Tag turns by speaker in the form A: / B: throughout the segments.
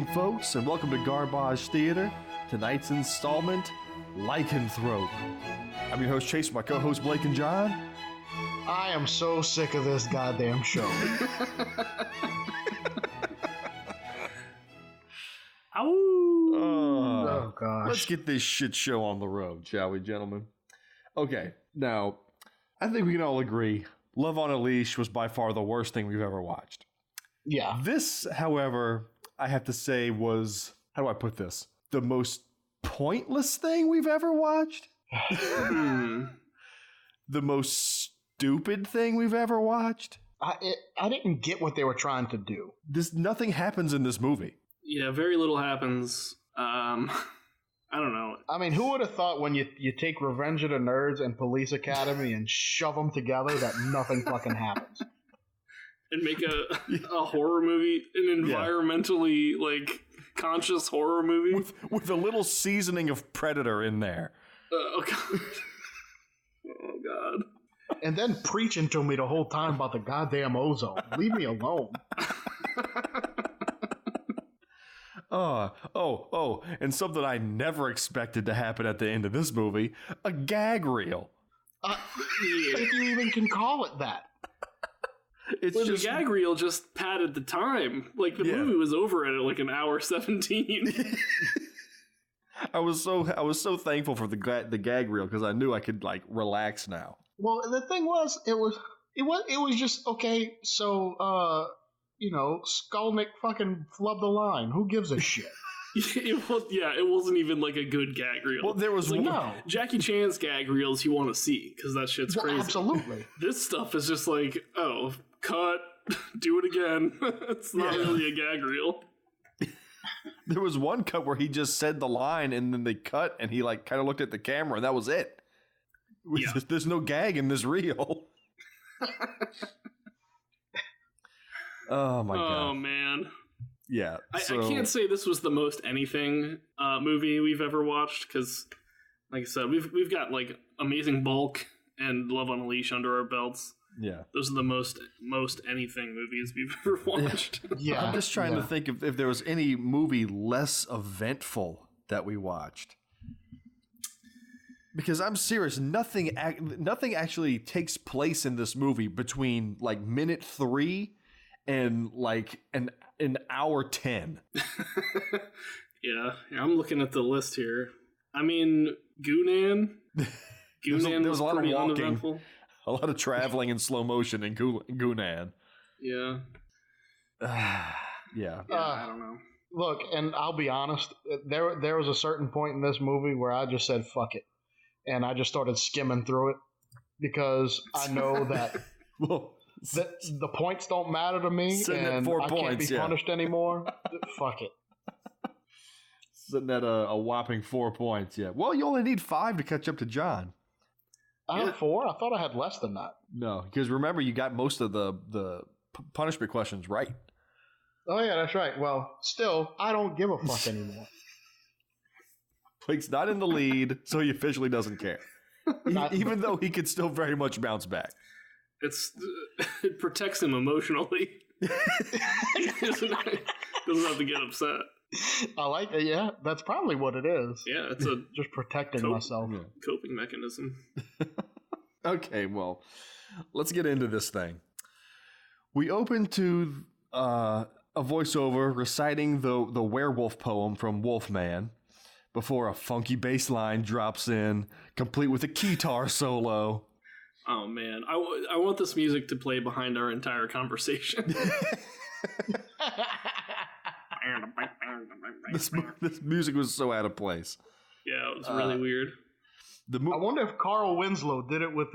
A: evening, folks, and welcome to Garbage Theater. Tonight's installment, Lycanthrope. I'm your host, Chase, my co-host, Blake and John.
B: I am so sick of this goddamn show.
A: Oh,
B: gosh.
A: Let's get this shit show on the road, shall we, gentlemen? Okay, now, I think we can all agree, Love on a Leash was by far the worst thing we've ever watched.
B: Yeah.
A: This, however, I have to say was, how do I put this? The most pointless thing we've ever watched? The most stupid thing we've ever watched?
B: I didn't get what they were trying to do.
A: Nothing happens in this movie.
C: Yeah, very little happens. I don't know.
B: I mean, who would have thought when you take Revenge of the Nerds and Police Academy and shove them together that nothing fucking happens?
C: And make a horror movie, an environmentally conscious horror movie
A: with a little seasoning of Predator in there.
C: Oh god! Oh god!
B: And then preaching to me the whole time about the goddamn ozone. Leave me alone.
A: And something I never expected to happen at the end of this movie: a gag reel.
B: If you even can call it that.
C: The gag reel just padded the time. Movie was over at an hour 17.
A: I was so thankful for the gag reel because I knew I could relax now.
B: Well, the thing was, it was just okay. So, Skolnick fucking flubbed the line. Who gives a shit?
C: It wasn't even a good gag reel.
A: Well, there was
B: no
C: Jackie Chan's gag reels you want to see because that shit's crazy.
B: Absolutely.
C: This stuff is just cut, do it again. It's not really a gag reel.
A: There was one cut where he just said the line and then they cut and he kind of looked at the camera and that was it. There's no gag in this reel. Oh my god.
C: Oh man.
A: Yeah.
C: I can't say this was the most anything movie we've ever watched because, like I said, we've got Amazing Bulk and Love on a Leash under our belts.
A: Yeah.
C: Those are the most anything movies we've ever watched.
B: Yeah.
A: I'm just trying to think if there was any movie less eventful that we watched. Because I'm serious, nothing actually takes place in this movie between minute 3 and an hour 10.
C: Yeah, I'm looking at the list here. I mean, Goonan. Goonan
A: there was a lot of walking.
C: Uneventful.
A: A lot of traveling in slow motion in Goonan.
C: Yeah.
A: Yeah.
C: I don't know.
B: Look, and I'll be honest, there was a certain point in this movie where I just said, fuck it. And I just started skimming through it because I know that the points don't matter to me and I can't be punished anymore. Fuck it.
A: Sitting at a whopping 4 points, yeah. Well, you only need 5 to catch up to John.
B: I have 4? I thought I had less than that.
A: No, because remember, you got most of the punishment questions right.
B: Oh, yeah, that's right. Well, still, I don't give a fuck anymore.
A: Blake's not in the lead, so he officially doesn't care. Even though he could still very much bounce back.
C: It protects him emotionally. He doesn't have to get upset.
B: I like it. Yeah, that's probably what it is.
C: Yeah, it's
B: just protecting myself.
C: Coping mechanism.
A: Okay, well, let's get into this thing. We open to a voiceover reciting the werewolf poem from Wolfman before a funky bass line drops in, complete with a guitar solo.
C: Oh man, I want this music to play behind our entire conversation.
A: This music was so out of place.
C: Yeah, it was really weird.
B: I wonder if Carl Winslow did it with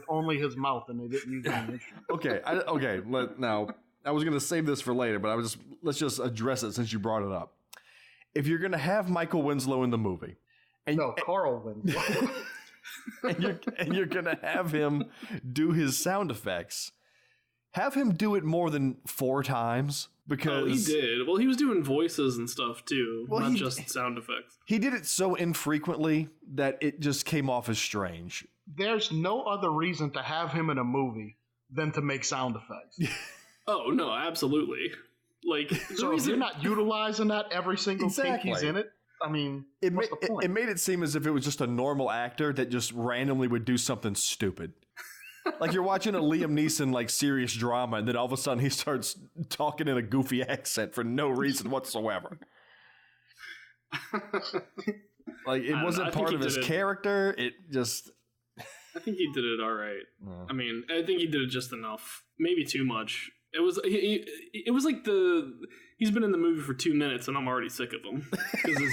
B: only his mouth and they didn't use any instrument.
A: Okay. Now I was going to save this for later, but let's just address it since you brought it up. If you're going to have Michael Winslow in the movie,
B: Carl Winslow,
A: and you're going to have him do his sound effects, have him do it more than 4 times. Because
C: he did. Well, he was doing voices and stuff too, not just sound effects.
A: He did it so infrequently that it just came off as strange.
B: There's no other reason to have him in a movie than to make sound effects.
C: Oh, no, absolutely. Like,
B: so if you're not utilizing that every single take he's in it, I mean, what's the point?
A: It made it seem as if it was just a normal actor that just randomly would do something stupid. Like you're watching a Liam Neeson like serious drama, and then all of a sudden he starts talking in a goofy accent for no reason whatsoever. Like it wasn't part of his character. It just.
C: I think he did it all right. I mean, I think he did it just enough. Maybe too much. It was. It was like he's been in the movie for 2 minutes, and I'm already sick of him because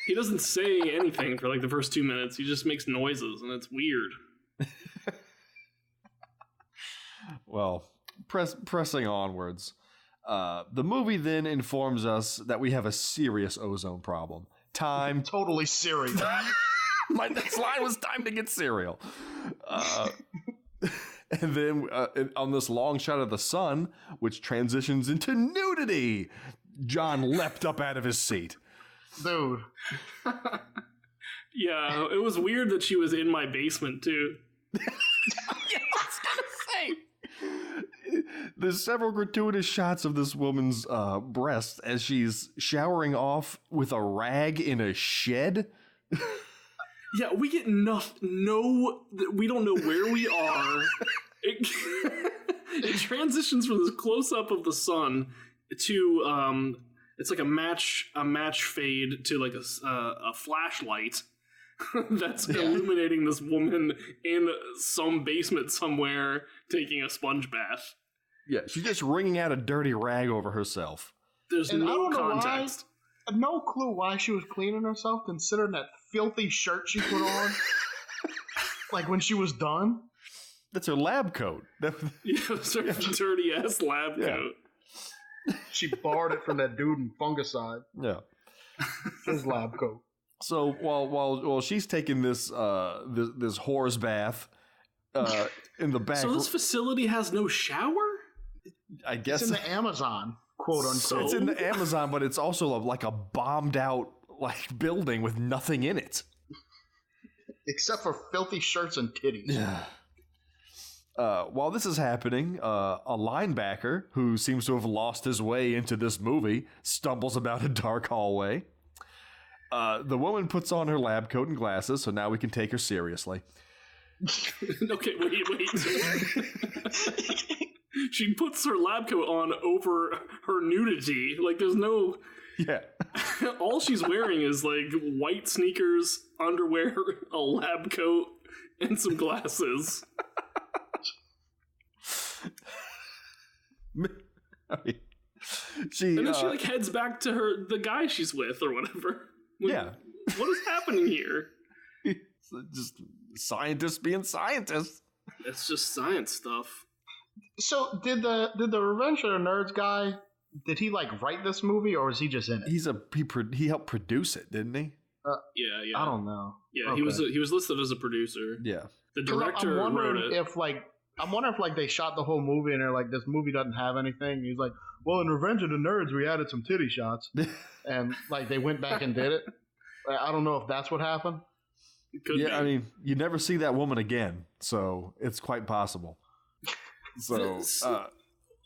C: he doesn't say anything for like the first 2 minutes. He just makes noises, and it's weird.
A: Well, pressing onwards, the movie then informs us that we have a serious ozone problem. Time.
B: Totally serious.
A: My next line was time to get cereal. And then on this long shot of the sun, which transitions into nudity, John leapt up out of his seat.
B: Dude.
C: Yeah, it was weird that she was in my basement, too.
A: Yeah, I was gonna say. There's several gratuitous shots of this woman's breasts as she's showering off with a rag in a shed.
C: Yeah, we get we don't know where we are. It transitions from this close-up of the sun to it's like a match fade to like a flashlight that's illuminating this woman in some basement somewhere taking a sponge bath.
A: Yeah, she's just wringing out a dirty rag over herself.
C: There's no context.
B: No clue why she was cleaning herself, considering that filthy shirt she put on. Like when she was done.
A: That's her lab coat.
C: Yeah, it's her dirty ass lab coat.
B: She borrowed it from that dude in Fungicide.
A: Yeah,
B: his lab coat.
A: So while she's taking this whore's bath in the back.
C: So this facility has no shower?
A: I guess
B: it's in the Amazon. Quote unquote.
A: So it's in the Amazon, but it's also like a bombed out like building with nothing in it,
B: except for filthy shirts and titties.
A: Yeah. While this is happening, a linebacker who seems to have lost his way into this movie stumbles about a dark hallway. The woman puts on her lab coat and glasses, so now we can take her seriously.
C: Okay, wait. She puts her lab coat on over her nudity. Like, there's no...
A: Yeah.
C: All she's wearing is, like, white sneakers, underwear, a lab coat, and some glasses.
A: I mean,
C: and then she, like, heads back to the guy she's with, or whatever. Like,
A: yeah.
C: What is happening here?
A: It's just scientists being scientists.
C: It's just science stuff.
B: So did the Revenge of the Nerds guy, did he like write this movie or is he just in it?
A: He helped produce it, didn't he?
C: Yeah.
B: I don't know.
C: Yeah, okay. He was listed as a producer.
A: Yeah.
C: The director wrote it.
B: I'm wondering if they shot the whole movie and they're like, this movie doesn't have anything. He's like, well, in Revenge of the Nerds we added some titty shots, and like they went back and did it. I don't know if that's what happened.
C: Could be.
A: I mean, you never see that woman again, so it's quite possible. So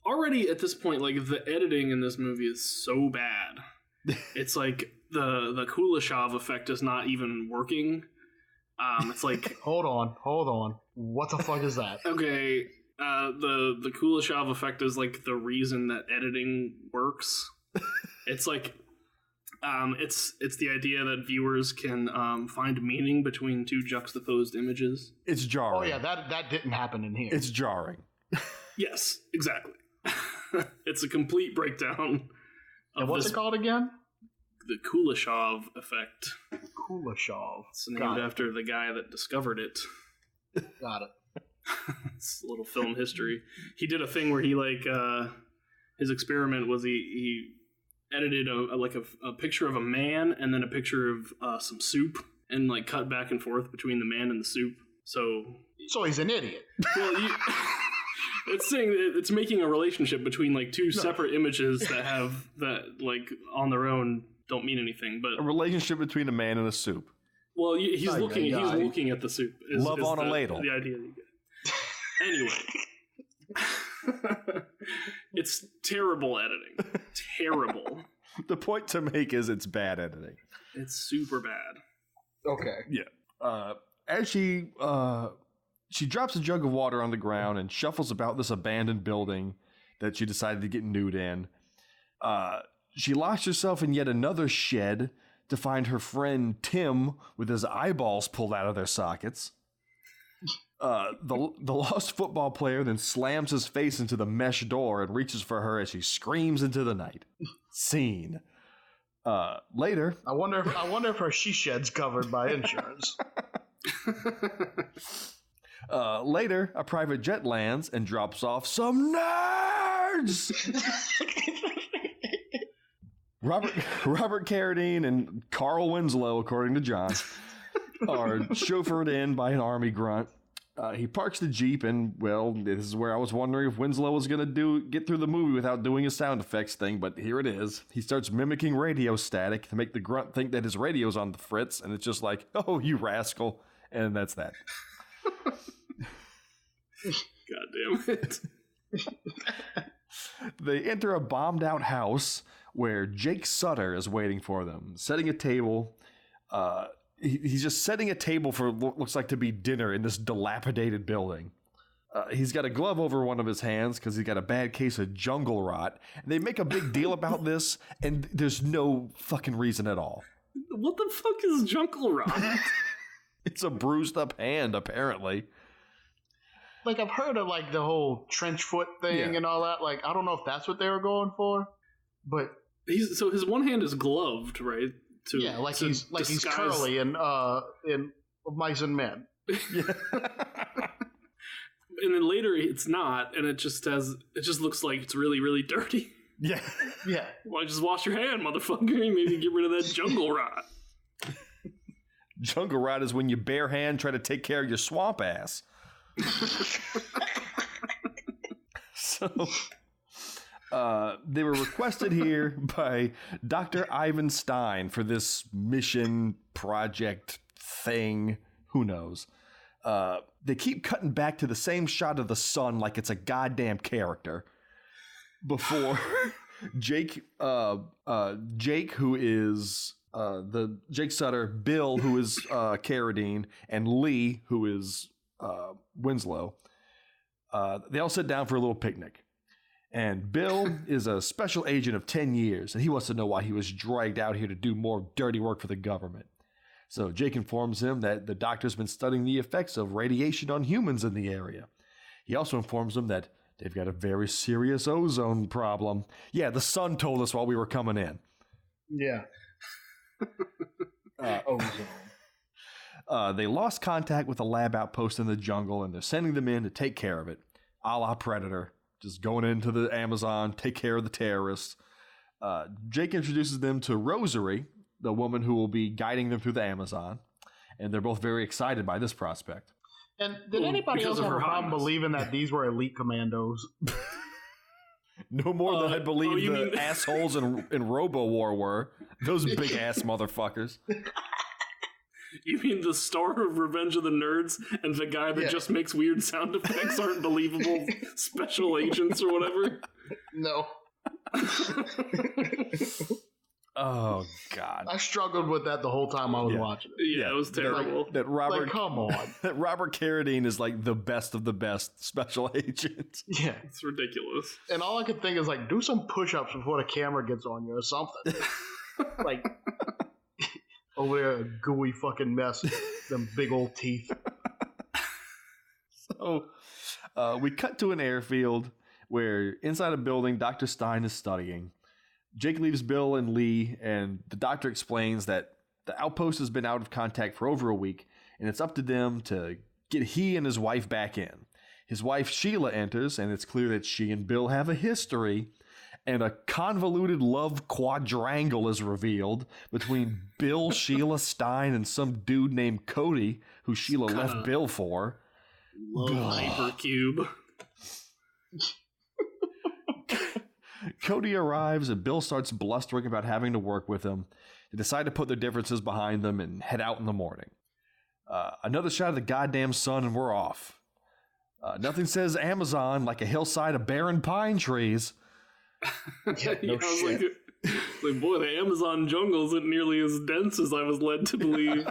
C: already at this point, like the editing in this movie is so bad. It's like the Kuleshov effect is not even working. It's like
B: hold on. What the fuck is that?
C: Okay, the Kuleshov effect is like the reason that editing works. It's like it's the idea that viewers can find meaning between two juxtaposed images.
A: It's jarring.
B: Oh yeah, that didn't happen in here.
A: It's jarring.
C: Yes, exactly. It's a complete breakdown.
B: And what's it called again?
C: The Kuleshov effect.
B: Kuleshov.
C: It's named after the guy that discovered it.
B: Got it.
C: It's a little film history. He did a thing where he like his experiment was he edited a picture of a man and then a picture of some soup and like cut back and forth between the man and the soup. So
B: he's an idiot.
C: Well, it's saying that it's making a relationship between like two separate images that like on their own don't mean anything, but
A: a relationship between a man and a soup.
C: Well, he's looking at the soup.
A: Love on a ladle.
C: The idea that you get. Anyway, It's terrible editing. Terrible.
A: The point to make is it's bad editing.
C: It's super bad.
B: Okay.
A: Yeah. As she drops a jug of water on the ground and shuffles about this abandoned building that she decided to get nude in, she locks herself in yet another shed to find her friend Tim with his eyeballs pulled out of their sockets. The lost football player then slams his face into the mesh door and reaches for her as she screams into the night. Scene. Later,
B: I wonder if her she shed's covered by insurance.
A: Later, a private jet lands and drops off some nerds. Robert Carradine and Carl Winslow, according to John, are chauffeured in by an army grunt. He parks the Jeep, and, well, this is where I was wondering if Winslow was going to get through the movie without doing a sound effects thing, but here it is. He starts mimicking radio static to make the grunt think that his radio's on the fritz, and it's just like, oh, you rascal, and that's that.
C: God damn it.
A: They enter a bombed-out house where Jake Sutter is waiting for them, setting a table. He's just setting a table for what looks like to be dinner in this dilapidated building. He's got a glove over one of his hands because he's got a bad case of jungle rot. And they make a big deal about this, and there's no fucking reason at all.
C: What the fuck is jungle rot?
A: It's a bruised up hand, apparently.
B: Like, I've heard of, like, the whole trench foot thing and all that. Like, I don't know if that's what they were going for, but...
C: So his one hand is gloved, right?
B: He's Curly in Mice and Men.
A: Yeah.
C: And then later it's not, and it just looks like it's really, really dirty.
A: Yeah.
B: Yeah.
C: Why just wash your hand, motherfucker? Maybe get rid of that jungle rot.
A: Jungle rot is when you bare hand try to take care of your swamp ass. So they were requested here by Dr. Ivan Stein for this mission, project, thing. Who knows? They keep cutting back to the same shot of the sun like it's a goddamn character. Before Jake, who is the Jake Sutter, Bill, who is Carradine, and Lee, who is Winslow, they all sit down for a little picnic. And Bill is a special agent of 10 years, and he wants to know why he was dragged out here to do more dirty work for the government. So Jake informs him that the doctor's been studying the effects of radiation on humans in the area. He also informs him that they've got a very serious ozone problem. Yeah, the sun told us while we were coming in.
B: Yeah. Ozone.
A: They lost contact with a lab outpost in the jungle, and they're sending them in to take care of it, a la Predator. Just going into the Amazon, take care of the terrorists. Jake introduces them to Rosary, the woman who will be guiding them through the Amazon, and they're both very excited by this prospect.
B: And did anybody else have a problem believing that these were elite commandos?
A: No more than I believe the assholes in Robo-War were. Those big-ass motherfuckers.
C: You mean the star of Revenge of the Nerds and the guy that just makes weird sound effects aren't believable special agents or whatever?
B: No.
A: Oh, God.
B: I struggled with that the whole time I was watching it.
C: Yeah, it was terrible.
A: Come on. That Robert Carradine is like the best of the best special agent.
B: Yeah.
C: It's ridiculous.
B: And all I could think is, like, do some push-ups before the camera gets on you or something. Like... over there, a gooey fucking mess. Them big old teeth.
A: So, we cut to an airfield where inside a building, Dr. Stein is studying. Jake leaves Bill and Lee, and the doctor explains that the outpost has been out of contact for over a week, and it's up to them to get he and his wife back in. His wife, Sheila, enters, and it's clear that she and Bill have a history, and a convoluted love quadrangle is revealed between Bill, Sheila, Stein, and some dude named Cody, who Sheila left Bill for.
C: Love hypercube.
A: Cody arrives, and Bill starts blustering about having to work with him. They decide to put their differences behind them and head out in the morning. Another shot of the goddamn sun, and we're off. Nothing says Amazon like a hillside of barren pine trees.
B: No shit.
C: Like, boy, the Amazon jungle isn't nearly as dense as I was led to believe.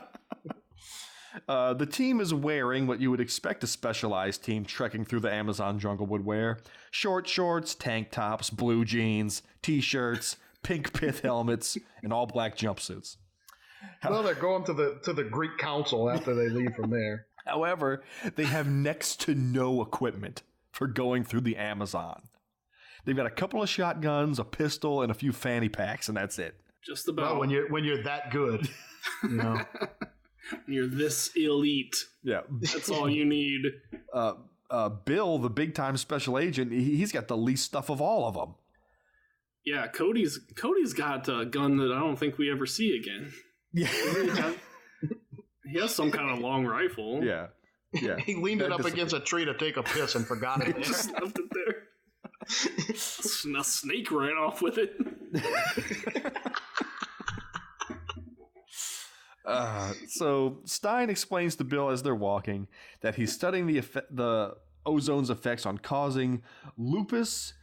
A: The team is wearing what you would expect a specialized team trekking through the Amazon jungle would wear. Short shorts, tank tops, blue jeans, t-shirts, pink pith helmets, and all black jumpsuits.
B: Well, they're going to the Greek council after they leave from there.
A: However, they have next to no equipment for going through the Amazon. They've got a couple of shotguns, a pistol, and a few fanny packs, and that's it.
C: Just about.
B: Well, when you're that good, you know.
C: You're this elite.
A: Yeah.
C: That's all you need.
A: Bill, the big-time special agent, he's got the least stuff of all of them.
C: Yeah, Cody's got a gun that I don't think we ever see again.
A: Yeah.
C: He has some kind of long rifle.
A: Yeah. Yeah.
B: He leaned it up against a tree to take a piss and forgot it.
C: Just left it there. A snake ran off with it.
A: So Stein explains to Bill as they're walking that he's studying the ozone's effects on causing lupus.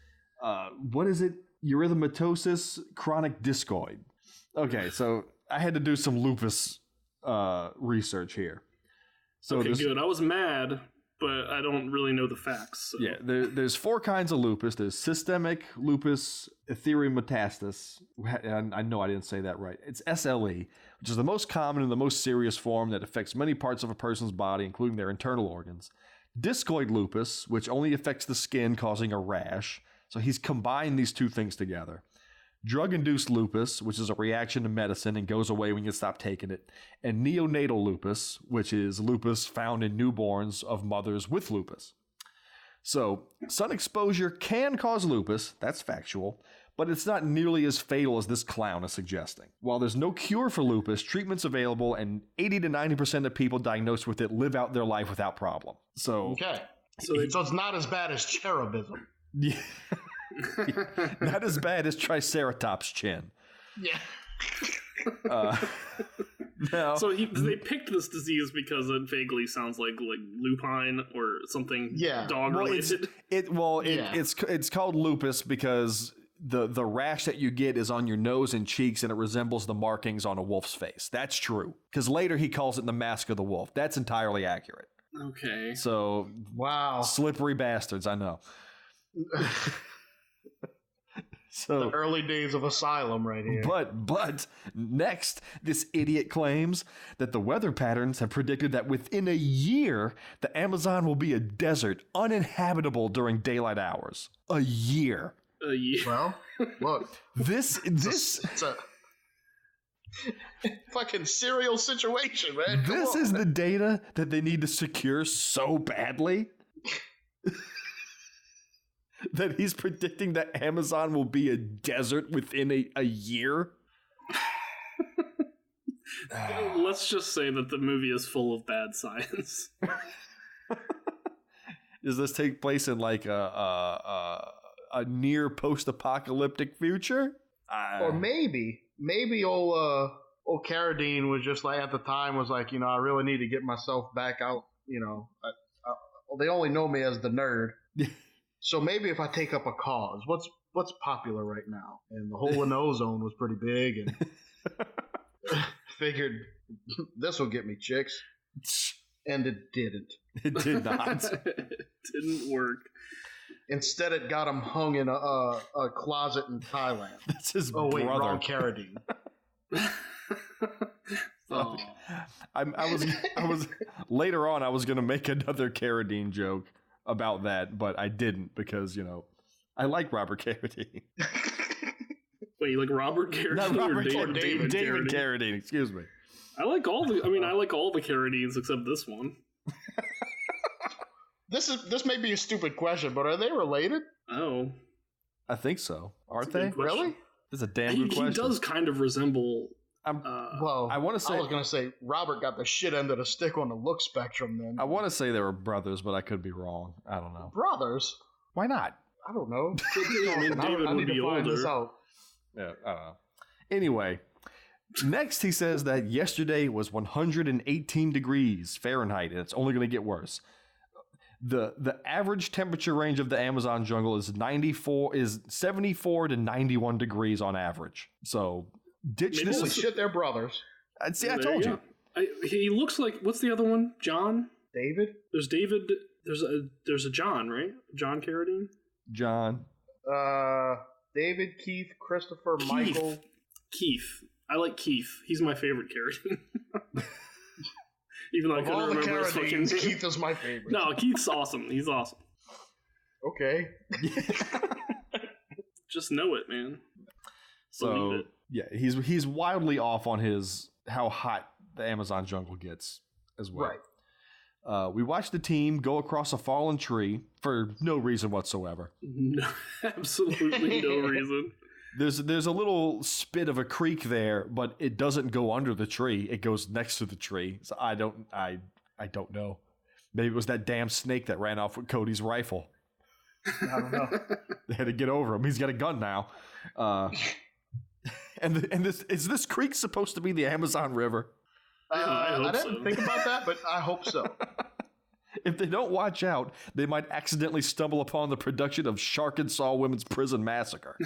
A: What is it? Erythematosus chronic discoid. Okay, so I had to do some lupus research here. So
C: okay, good. I was mad, but I don't really know the facts. So.
A: Yeah, there's 4 kinds of lupus. There's systemic lupus erythematosus. I know I didn't say that right. It's SLE, which is the most common and the most serious form that affects many parts of a person's body, including their internal organs. Discoid lupus, which only affects the skin, causing a rash. So he's combined these 2 things together. Drug-induced lupus, which is a reaction to medicine and goes away when you stop taking it. And neonatal lupus, which is lupus found in newborns of mothers with lupus. So, sun exposure can cause lupus, that's factual, but it's not nearly as fatal as this clown is suggesting. While there's no cure for lupus, treatment's available, and 80 to 90% of people diagnosed with it live out their life without problem. So,
B: okay. So it's not as bad as cherubism.
A: Yeah. Not as bad as Triceratops' chin.
B: Yeah.
C: Now, so they picked this disease because it vaguely sounds like lupine or something dog related.
A: It's called lupus because the rash that you get is on your nose and cheeks, and it resembles the markings on a wolf's face. That's true. Because later he calls it the mask of the wolf. That's entirely accurate.
C: Okay.
A: So
B: wow,
A: slippery bastards. I know. So
B: the early days of Asylum right here.
A: But next, this idiot claims that the weather patterns have predicted that within a year, the Amazon will be a desert, uninhabitable during daylight hours. A year.
C: A year.
B: Well, look.
A: It's
B: a fucking serial situation, man.
A: This is the data that they need to secure so badly. That he's predicting that Amazon will be a desert within a year?
C: Let's just say that the movie is full of bad science.
A: Does this take place in like a near post-apocalyptic future?
B: Or maybe old Carradine was just like, at the time, was like, I really need to get myself back out. They only know me as the nerd. So maybe if I take up a cause, what's popular right now? And the hole in the ozone was pretty big, and figured this will get me chicks. And it didn't.
A: It did not.
C: It didn't work.
B: Instead, it got him hung in a closet in Thailand.
A: That's his
B: brother. Wait, wrong Carradine.
C: Oh.
A: I was later on. I was going to make another Carradine joke about that, but I didn't because I like Robert Carradine.
C: Wait, you like Robert Carradine?
A: Not Robert
C: David
A: Carradine. Excuse me.
C: I like all the. I mean, I like all the Carradines except this one.
B: This may be a stupid question, but are they related?
C: Oh,
A: I think so. Aren't they?
B: Really?
A: This is a damn good question.
C: He does kind of resemble.
B: Well,
A: I want to say.
B: I was going to say Robert got the shit end of the stick on the look spectrum. Then
A: I want to say they were brothers, but I could be wrong. I don't know.
B: Brothers?
A: Why not?
B: I don't know.
C: David would be older.
B: This out.
A: Yeah, I don't know. Anyway, next he says that yesterday was 118 degrees Fahrenheit, and it's only going to get worse. The average temperature range of the Amazon jungle is 74 to 91 degrees on average. So ditch this.
B: Holy shit, they're brothers.
A: See, I told you.
C: He looks like, what's the other one? John?
B: David?
C: There's David. There's a John, right? John Carradine?
A: John.
B: David, Keith, Christopher, Michael.
C: Keith. I like Keith. He's my favorite Carradine. Even though I couldn't remember his fucking name.
B: Keith is my favorite.
C: No, Keith's awesome. He's awesome.
B: Okay.
C: Just know it, man.
A: So it. Yeah, he's wildly off on how hot the Amazon jungle gets as well. Right. We watch the team go across a fallen tree for no reason whatsoever.
C: No, absolutely no reason.
A: There's a little spit of a creek there, but it doesn't go under the tree. It goes next to the tree. So I don't know. Maybe it was that damn snake that ran off with Cody's rifle.
B: I don't know.
A: They had to get over him. He's got a gun now. Is this creek supposed to be the Amazon River?
B: I didn't think about that, but I hope so.
A: If they don't watch out, they might accidentally stumble upon the production of Sharkensaw Women's Prison Massacre.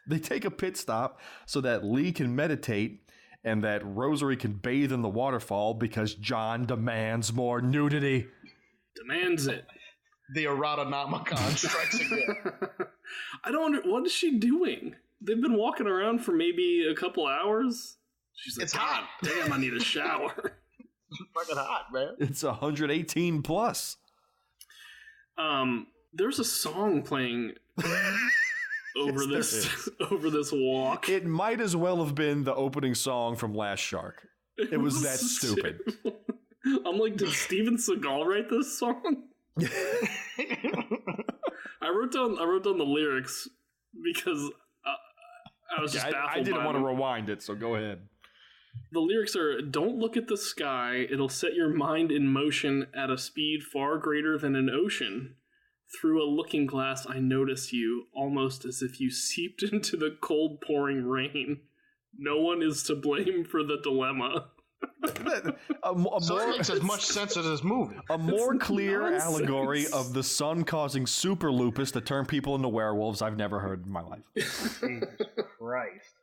A: They take a pit stop so that Lee can meditate and that Rosary can bathe in the waterfall because John demands more nudity.
C: Demands it.
B: The Erotonomicon strikes again.
C: I don't what is she doing? They've been walking around for maybe a couple hours. She's like,
B: it's hot.
C: Damn, I need a shower.
B: It's fucking hot, man.
A: It's 118 plus.
C: There's a song playing over this walk.
A: It might as well have been the opening song from Last Shark. It was that stupid.
C: I'm like, did Steven Seagal write this song? I wrote down the lyrics because I was just baffled.
A: I didn't want to rewind it, so go ahead.
C: The lyrics are, don't look at the sky, it'll set your mind in motion at a speed far greater than an ocean. Through a looking glass I notice you, almost as if you seeped into the cold pouring rain. No one is to blame for the dilemma.
B: So it makes as much sense as this movie.
A: A more clear allegory of the sun causing super lupus to turn people into werewolves I've never heard in my life.
B: Jesus Christ.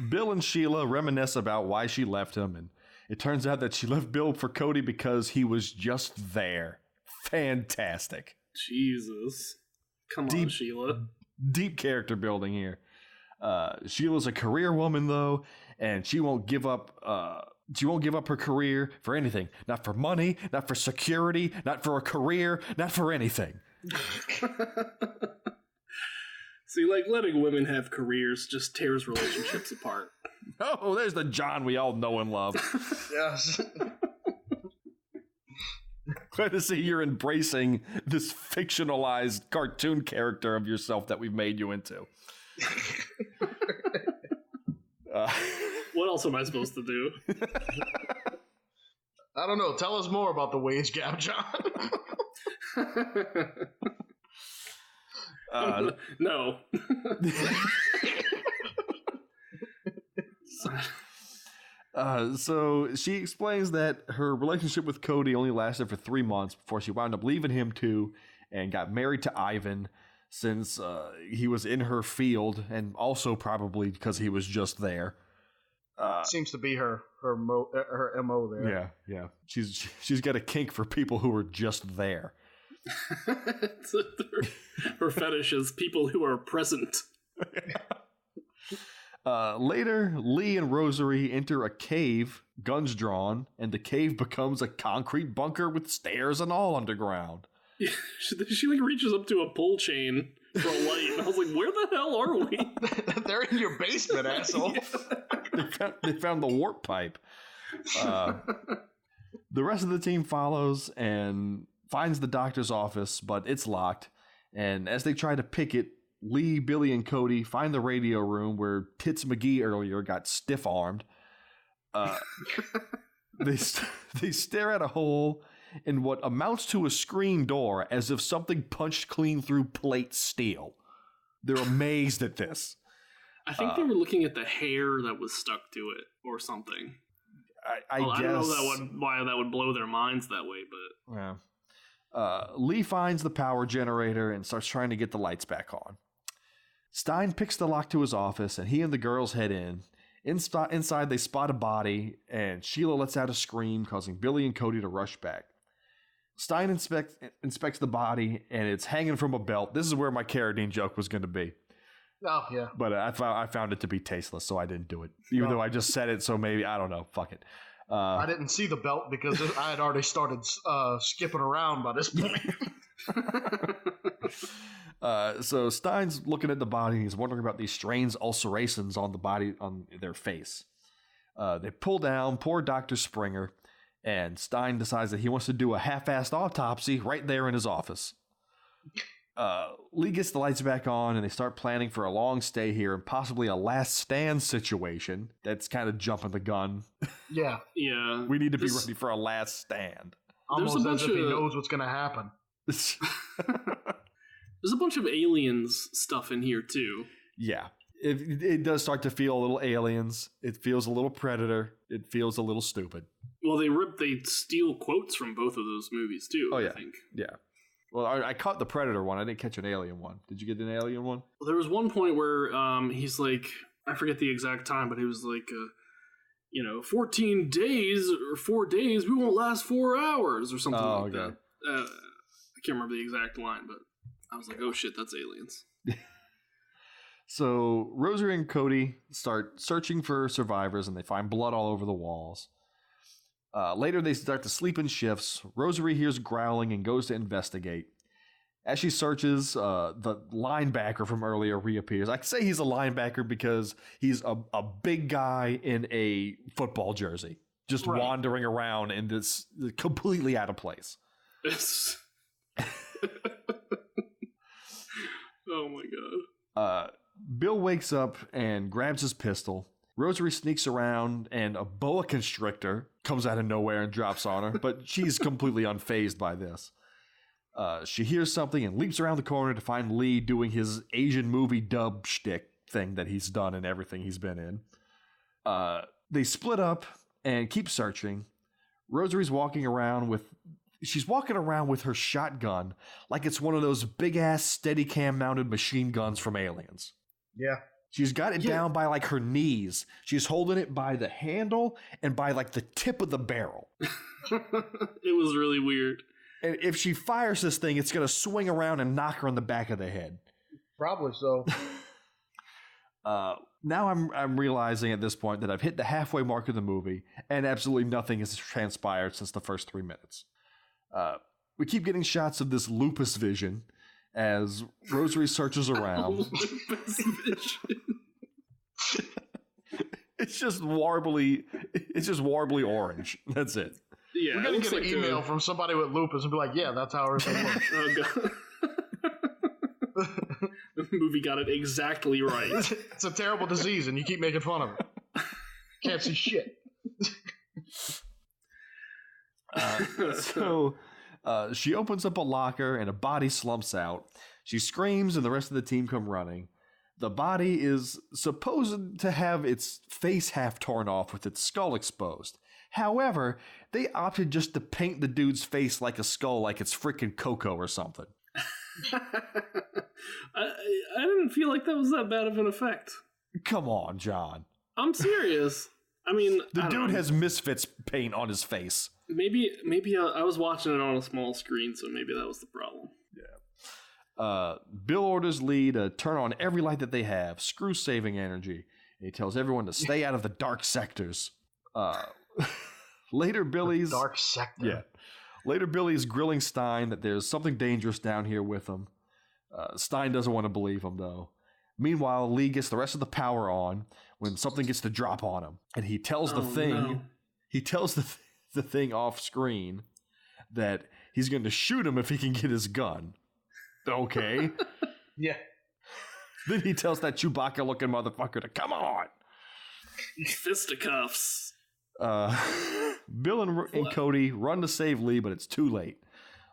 A: Bill and Sheila reminisce about why she left him, and it turns out that she left Bill for Cody because he was just there. Fantastic.
C: Jesus. Come on, Sheila.
A: Deep character building here. Sheila's a career woman, though, and she won't give up her career for anything. Not for money, not for security, not for a career, not for anything.
C: See, like, letting women have careers just tears relationships apart.
A: Oh, there's the John we all know and love.
B: Yes.
A: Glad to see you're embracing this fictionalized cartoon character of yourself that we've made you into.
C: What else am I supposed to do?
B: I don't know. Tell us more about the wage gap, John.
C: No.
A: So she explains that her relationship with Cody only lasted for 3 months before she wound up leaving him too and got married to Ivan since he was in her field and also probably because he was just there.
B: Seems to be her MO there.
A: Yeah. She's got a kink for people who are just there.
C: Her fetish is people who are present.
A: Later, Lee and Rosary enter a cave, guns drawn, and the cave becomes a concrete bunker with stairs and all underground.
C: Yeah, she like reaches up to a pull chain for a light, and I was like, where the hell are we?
B: They're in your basement, asshole.
C: Yeah.
A: They found the warp pipe. The rest of the team follows and finds the doctor's office, but it's locked. And as they try to pick it, Lee, Billy, and Cody find the radio room where Tits McGee earlier got stiff-armed. They stare at a hole in what amounts to a screen door as if something punched clean through plate steel. They're amazed at this.
C: I think they were looking at the hair that was stuck to it or something.
A: I guess.
C: I don't know why that would blow their minds that way, but...
A: Yeah. Lee finds the power generator and starts trying to get the lights back on. Stein picks the lock to his office, and he and the girls head in. Inside, they spot a body, and Sheila lets out a scream, causing Billy and Cody to rush back. Stein inspects the body, and it's hanging from a belt. This is where my carradine joke was going to be.
B: Oh, yeah.
A: But I found it to be tasteless, so I didn't do it. Even though I just said it, so maybe, I don't know, fuck it.
B: I didn't see the belt because I had already started skipping around by this point.
A: So Stein's looking at the body, and he's wondering about these strange ulcerations on the body, on their face. They pull down poor Dr. Springer, and Stein decides that he wants to do a half-assed autopsy right there in his office. Lee gets the lights back on, and they start planning for a long stay here and possibly a last stand situation. That's kind of jumping the gun.
B: Yeah.
C: Yeah.
A: We need to be ready for a last stand.
B: Almost as if he knows what's going to happen.
C: There's a bunch of aliens stuff in here, too.
A: Yeah. It does start to feel a little aliens. It feels a little Predator. It feels a little stupid.
C: Well, they steal quotes from both of those movies, too, I think.
A: Yeah. Well, I caught the Predator one. I didn't catch an alien one. Did you get an alien one?
C: Well, there was one point where he's like, I forget the exact time, but he was like, 14 days or 4 days, we won't last 4 hours or something like that. I can't remember the exact line, but I was like, oh shit, that's aliens.
A: So Rosary and Cody start searching for survivors, and they find blood all over the walls. Later, they start to sleep in shifts. Rosary hears growling and goes to investigate. As she searches, the linebacker from earlier reappears. I say he's a linebacker because he's a big guy in a football jersey, just wandering around in this completely out of place.
C: Oh my god.
A: Bill wakes up and grabs his pistol. Rosary sneaks around, and a boa constrictor comes out of nowhere and drops on her, but she's completely unfazed by this. She hears something and leaps around the corner to find Lee doing his Asian movie dub shtick thing that he's done in everything he's been in. They split up and keep searching. Rosary's walking around with her shotgun like it's one of those big-ass Steadicam mounted machine guns from Aliens.
B: Yeah.
A: She's got it down by like her knees. She's holding it by the handle and by like the tip of the barrel.
C: It was really weird.
A: And if she fires this thing, it's going to swing around and knock her on the back of the head.
B: Probably so.
A: Now I'm realizing at this point that I've hit the halfway mark of the movie, and absolutely nothing has transpired since the first 3 minutes. We keep getting shots of this lupus vision as Rosary searches around.
C: Lupus vision.
A: It's just warbly orange. That's it.
B: Yeah, we're gonna get an email from somebody with lupus and be like, "Yeah, that's how everything works."
C: Oh god. The movie got it exactly right.
B: It's a terrible disease, and you keep making fun of it. Can't see shit.
A: She opens up a locker, and a body slumps out. She screams, and the rest of the team come running. The body is supposed to have its face half torn off with its skull exposed. However, they opted just to paint the dude's face like a skull, like it's freaking Coco or something.
C: I didn't feel like that was that bad of an effect.
A: Come on, John.
C: I'm serious. I mean,
A: the dude has Misfits paint on his face.
C: Maybe I was watching it on a small screen, so maybe that was the problem.
A: Yeah. Bill orders Lee to turn on every light that they have. Screw saving energy. And he tells everyone to stay out of the dark sectors. Later, Billy's
B: dark sector.
A: Yeah. Later, Billy's grilling Stein that there's something dangerous down here with him. Stein doesn't want to believe him, though. Meanwhile, Lee gets the rest of the power on when something gets to drop on him, and he tells the thing off screen that he's going to shoot him if he can get his gun. Okay.
B: Yeah.
A: Then he tells that Chewbacca-looking motherfucker to come on.
C: Fisticuffs.
A: Bill and Cody run to save Lee, but it's too late.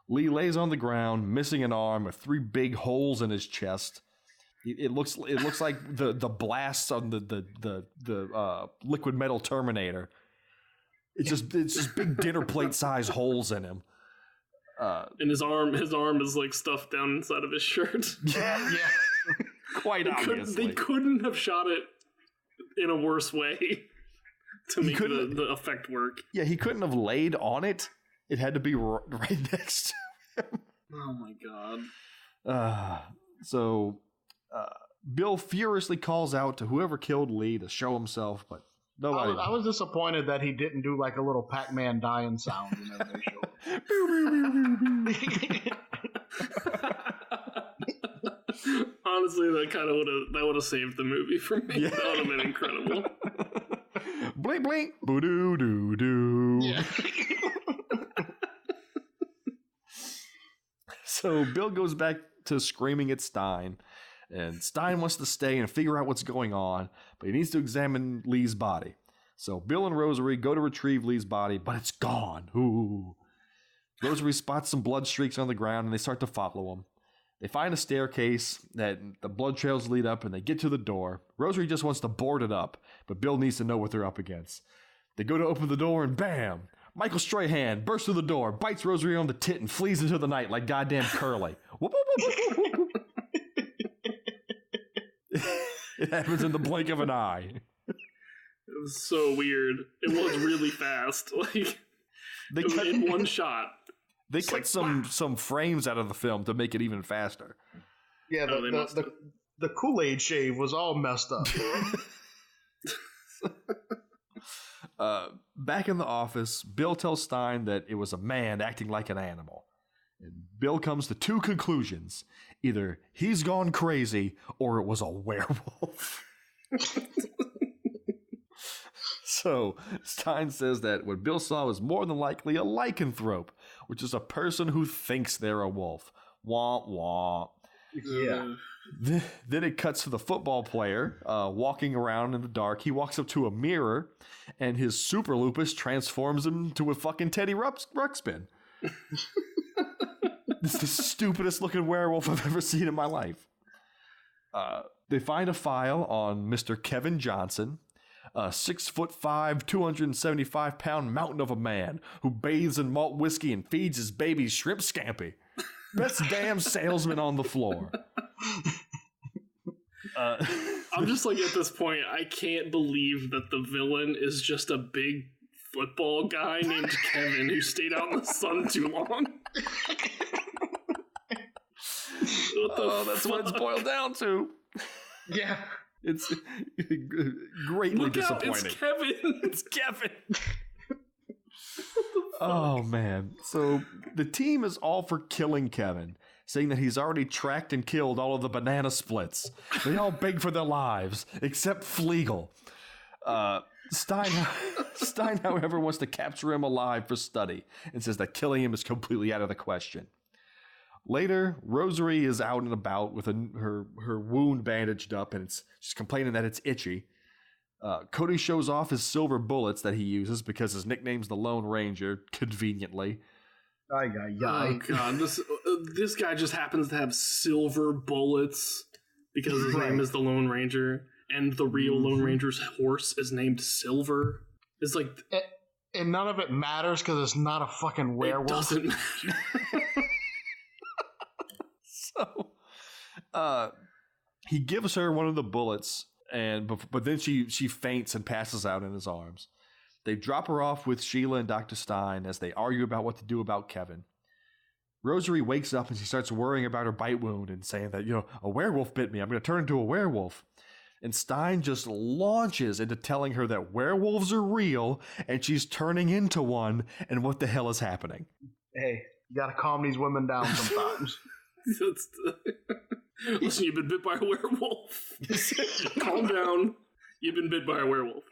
A: Lee lays on the ground, missing an arm with 3 big holes in his chest. It looks like the blasts on the liquid metal Terminator. It's just big dinner plate size holes in him.
C: And his arm is like stuffed down inside of his shirt.
B: Yeah.
A: Quite obviously.
C: They couldn't have shot it in a worse way to make the effect work.
A: Yeah, he couldn't have laid on it. It had to be right next to him.
C: Oh my god.
A: So Bill furiously calls out to whoever killed Lee to show himself, but nobody.
B: I was disappointed that he didn't do like a little Pac-Man dying sound whenever they showed.
C: Honestly, that would have saved the movie for me. Yeah. That would have been incredible.
A: Blink, blink, boo doo doo doo.
B: Yeah.
A: So Bill goes back to screaming at Stein, and Stein wants to stay and figure out what's going on, but he needs to examine Lee's body. So Bill and Rosary go to retrieve Lee's body, but it's gone. Ooh. Rosary spots some blood streaks on the ground, and they start to follow him. They find a staircase that the blood trails lead up, and they get to the door. Rosary just wants to board it up, but Bill needs to know what they're up against. They go to open the door, and bam! Michael Strahan bursts through the door, bites Rosary on the tit, and flees into the night like goddamn Curly. Whoop, whoop, whoop, whoop, whoop. It happens in the blink of an eye.
C: It was so weird. It was really fast. Like,
A: they cut
C: in one shot.
A: They cut like, some frames out of the film to make it even faster.
B: Yeah, the Kool-Aid shave was all messed
A: up. Back in the office, Bill tells Stein that it was a man acting like an animal. And Bill comes to two conclusions. Either he's gone crazy or it was a werewolf. So Stein says that what Bill saw was more than likely a lycanthrope, which is a person who thinks they're a wolf. Wah, wah.
B: Yeah.
A: Then it cuts to the football player walking around in the dark. He walks up to a mirror, and his super lupus transforms him to a fucking Teddy Ruxpin. It's the stupidest looking werewolf I've ever seen in my life. They find a file on Mr. Kevin Johnson, a 6'5", 275-pound mountain of a man who bathes in malt whiskey and feeds his babies shrimp scampi. Best damn salesman on the floor.
C: I'm just like, at this point, I can't believe that the villain is just a big football guy named Kevin who stayed out in the sun too long.
A: That's what it's boiled down to.
B: Yeah.
A: It's greatly disappointing.
C: It's Kevin. It's Kevin.
A: Oh, man. So the team is all for killing Kevin, saying that he's already tracked and killed all of the banana splits. They all beg for their lives, except Flegel. Stein, however, wants to capture him alive for study and says that killing him is completely out of the question. Later, Rosary is out and about with her wound bandaged up, and she's complaining that it's itchy. Cody shows off his silver bullets that he uses because his nickname's the Lone Ranger, conveniently.
B: Oh,
C: God. This guy just happens to have silver bullets because his name is the Lone Ranger, and the real Lone Ranger's horse is named Silver. It's like...
B: And none of it matters because it's not a fucking werewolf.
C: It doesn't matter.
A: So, he gives her one of the bullets, but then she faints and passes out in his arms. They drop her off with Sheila and Dr. Stein as they argue about what to do about Kevin. Rosary wakes up and she starts worrying about her bite wound and saying that, a werewolf bit me. I'm going to turn into a werewolf. And Stein just launches into telling her that werewolves are real and she's turning into one and what the hell is happening.
B: Hey, you got to calm these women down sometimes.
C: Listen, you've been bit by a werewolf. Calm down. You've been bit by a werewolf.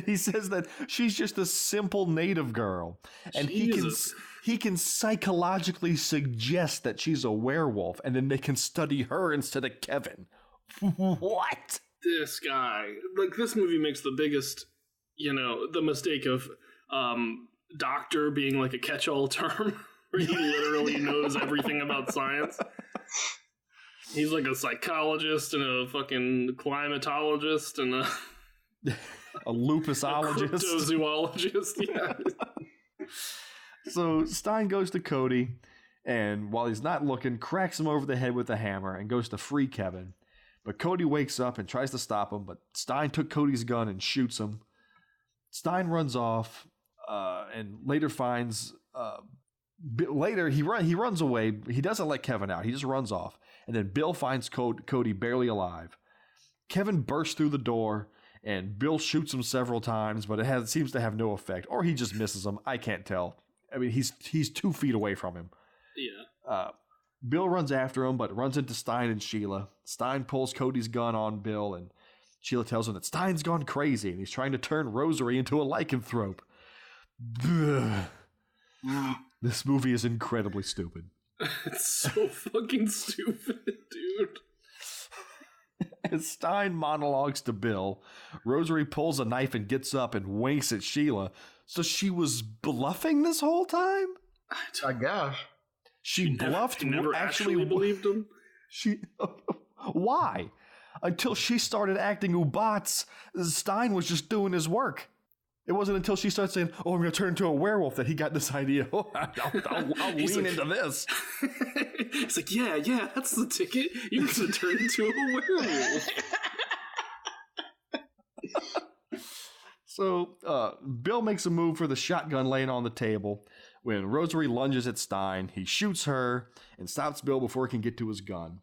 A: He says that she's just a simple native girl, and he can psychologically suggest that she's a werewolf, and then they can study her instead of Kevin. What?
C: This guy, this movie makes the biggest, the mistake of doctor being like a catch-all term. Where he literally knows everything about science. He's like a psychologist and a fucking climatologist and
A: a lupusologist.
C: A cryptozoologist, yeah.
A: So Stein goes to Cody, and while he's not looking, cracks him over the head with a hammer and goes to free Kevin. But Cody wakes up and tries to stop him, but Stein took Cody's gun and shoots him. Stein runs off, and later finds... later, he runs away. He doesn't let Kevin out. He just runs off. And then Bill finds Cody barely alive. Kevin bursts through the door, and Bill shoots him several times, but it seems to have no effect. Or he just misses him. I can't tell. I mean, he's 2 feet away from him.
C: Yeah.
A: Bill runs after him, but runs into Stein and Sheila. Stein pulls Cody's gun on Bill, and Sheila tells him that Stein's gone crazy, and he's trying to turn Rosary into a lycanthrope. This movie is incredibly stupid.
C: It's so fucking stupid, dude.
A: As Stein monologues to Bill, Rosary pulls a knife and gets up and winks at Sheila. So she was bluffing this whole time?
B: I guess.
A: She bluffed.
C: Never actually believed him?
A: Why? Until she started acting ubats, Stein was just doing his work. It wasn't until she started saying, "Oh, I'm going to turn into a werewolf," that he got this idea. Oh, I'll lean into this.
C: He's like, yeah, that's the ticket. You're going to turn into a werewolf.
A: So Bill makes a move for the shotgun laying on the table. When Rosary lunges at Stein, he shoots her and stops Bill before he can get to his gun.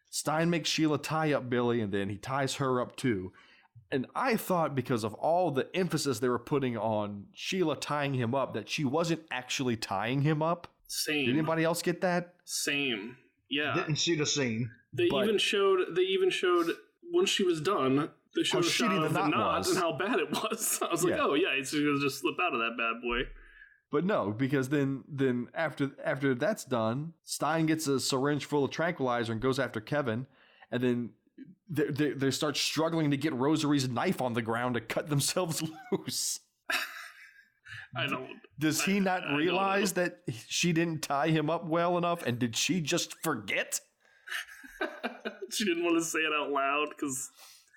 A: Stein makes Sheila tie up Billy, and then he ties her up too. And I thought, because of all the emphasis they were putting on Sheila tying him up, that she wasn't actually tying him up.
C: Same.
A: Did anybody else get that?
C: Same. Yeah.
B: Didn't see the scene.
C: They even showed when she was done. They showed a shot of the knot and how bad it was. I was like, oh yeah, he's gonna just slip out of that bad boy.
A: But no, because then after that's done, Stein gets a syringe full of tranquilizer and goes after Kevin, and then they start struggling to get Rosary's knife on the ground to cut themselves loose. Does he not realize that she didn't tie him up well enough, and did she just forget?
C: She didn't want to say it out loud because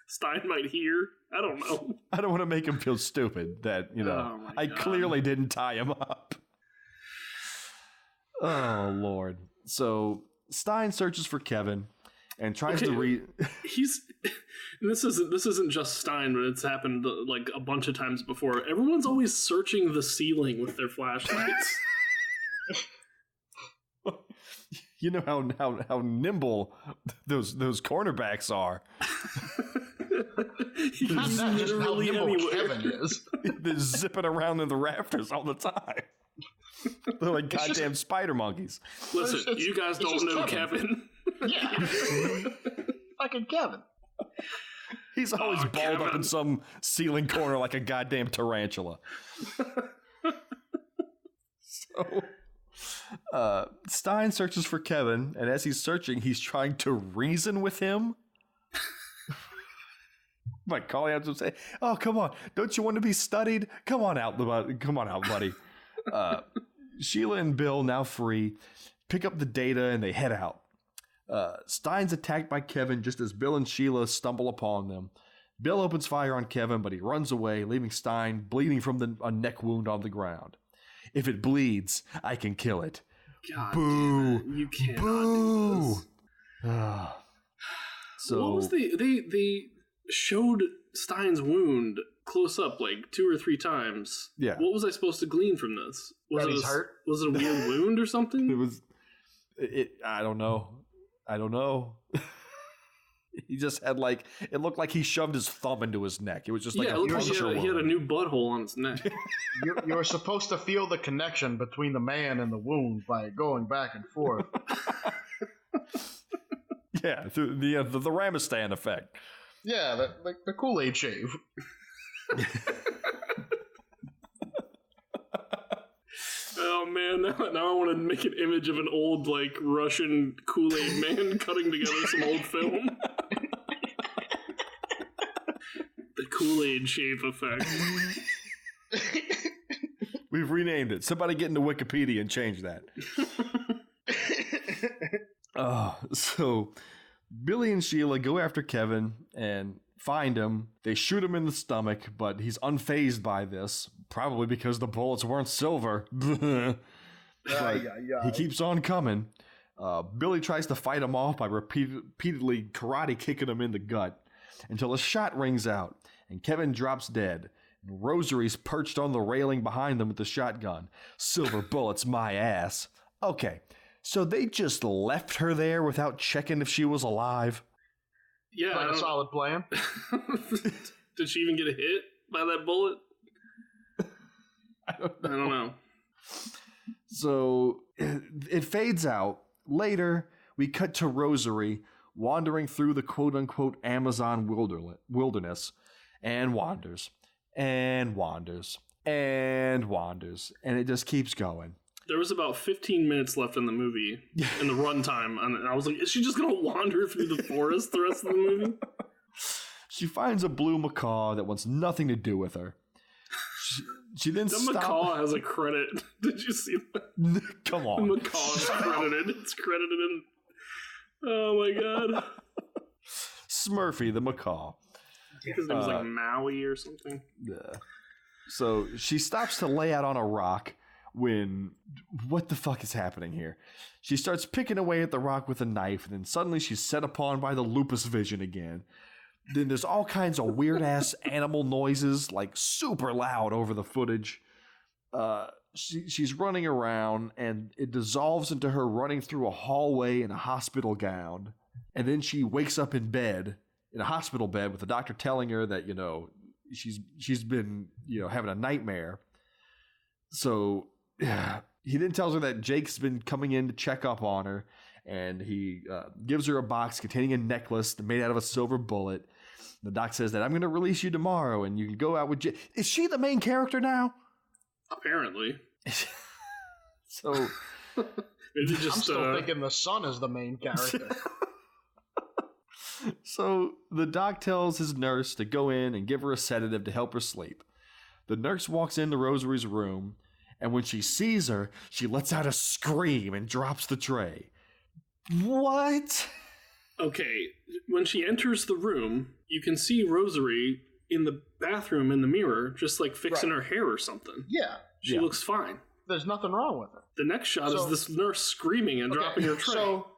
C: Stein might hear. I don't know.
A: I don't want to make him feel stupid that, I clearly didn't tie him up. Oh, Lord. So Stein searches for Kevin and tries to read.
C: This isn't just Stein, but it's happened like a bunch of times before. Everyone's always searching the ceiling with their flashlights.
A: You know how nimble those cornerbacks are.
B: Not just how nimble Kevin is.
A: They're zipping around in the rafters all the time. They're like goddamn spider monkeys.
C: Listen, you guys don't know Kevin.
B: Yeah. Fucking Kevin.
A: He's always balled up in some ceiling corner like a goddamn tarantula. So, Stein searches for Kevin, and as he's searching, he's trying to reason with him. Like calling out to him, say, "Oh, come on! Don't you want to be studied? Come on out, buddy." Sheila and Bill, now free, pick up the data and they head out. Stein's attacked by Kevin just as Bill and Sheila stumble upon them. Bill opens fire on Kevin, but he runs away, leaving Stein bleeding from a neck wound on the ground. "If it bleeds, I can kill it."
C: God
A: Boo!
C: Damn it. You cannot
A: Boo!
C: do
A: this. So
C: what was they showed Stein's wound close up like 2 or 3 times.
A: Yeah.
C: What was I supposed to glean from this?
B: He's hurt?
C: Was it a weird wound or something?
A: I don't know. He just had it looked like he shoved his thumb into his neck. It was just like
C: he had a new butthole on his neck.
B: You're supposed to feel the connection between the man and the wound by going back and forth.
A: Yeah, through the Ramistan effect.
B: Yeah, like the Kool-Aid shave.
C: Oh man, now I want to make an image of an old Russian Kool-Aid man cutting together some old film. The Kool-Aid shave effect.
A: We've renamed it. Somebody get into Wikipedia and change that. So Billy and Sheila go after Kevin and find him. They shoot him in the stomach, but he's unfazed by this, probably because the bullets weren't silver. He keeps on coming. Billy tries to fight him off by repeatedly karate kicking him in the gut until a shot rings out and Kevin drops dead. And Rosary's perched on the railing behind them with the shotgun. Silver bullets, my ass. Okay, so they just left her there without checking if she was alive?
C: Yeah.
B: Like a solid plan.
C: Did she even get a hit by that bullet? I don't know.
A: So it fades out. Later, we cut to Rosary wandering through the quote-unquote Amazon wilderness and wanders and wanders and wanders, and it just keeps going.
C: There was about 15 minutes left in the movie, in the runtime, and I was like, is she just going to wander through the forest the rest of the movie?
A: She finds a blue macaw that wants nothing to do with her. She then
C: the macaw has a credit. Did you see that?
A: Come on.
C: The macaw is credited. It's credited in... Oh my god.
A: Smurfy the macaw.
C: His name was like Maui or something.
A: Yeah. So she stops to lay out on a rock when... What the fuck is happening here? She starts picking away at the rock with a knife, and then suddenly she's set upon by the lupus vision again. Then there's all kinds of weird-ass animal noises, like super loud over the footage. She's running around, and it dissolves into her running through a hallway in a hospital gown. And then she wakes up in bed, in a hospital bed, with the doctor telling her that, she's been, having a nightmare. So he then tells her that Jake's been coming in to check up on her, and he gives her a box containing a necklace made out of a silver bullet. The doc says that I'm going to release you tomorrow, and you can go out with Jake. Is she the main character now?
C: Apparently.
A: So
B: I'm still thinking the son is the main character.
A: So the doc tells his nurse to go in and give her a sedative to help her sleep. The nurse walks into Rosary's room, and when she sees her, she lets out a scream and drops the tray. What?
C: Okay, when she enters the room, you can see Rosary in the bathroom in the mirror, just like fixing her hair or something.
B: Yeah.
C: She looks fine.
B: There's nothing wrong with her.
C: The next shot is this nurse screaming and dropping her tray.
B: So,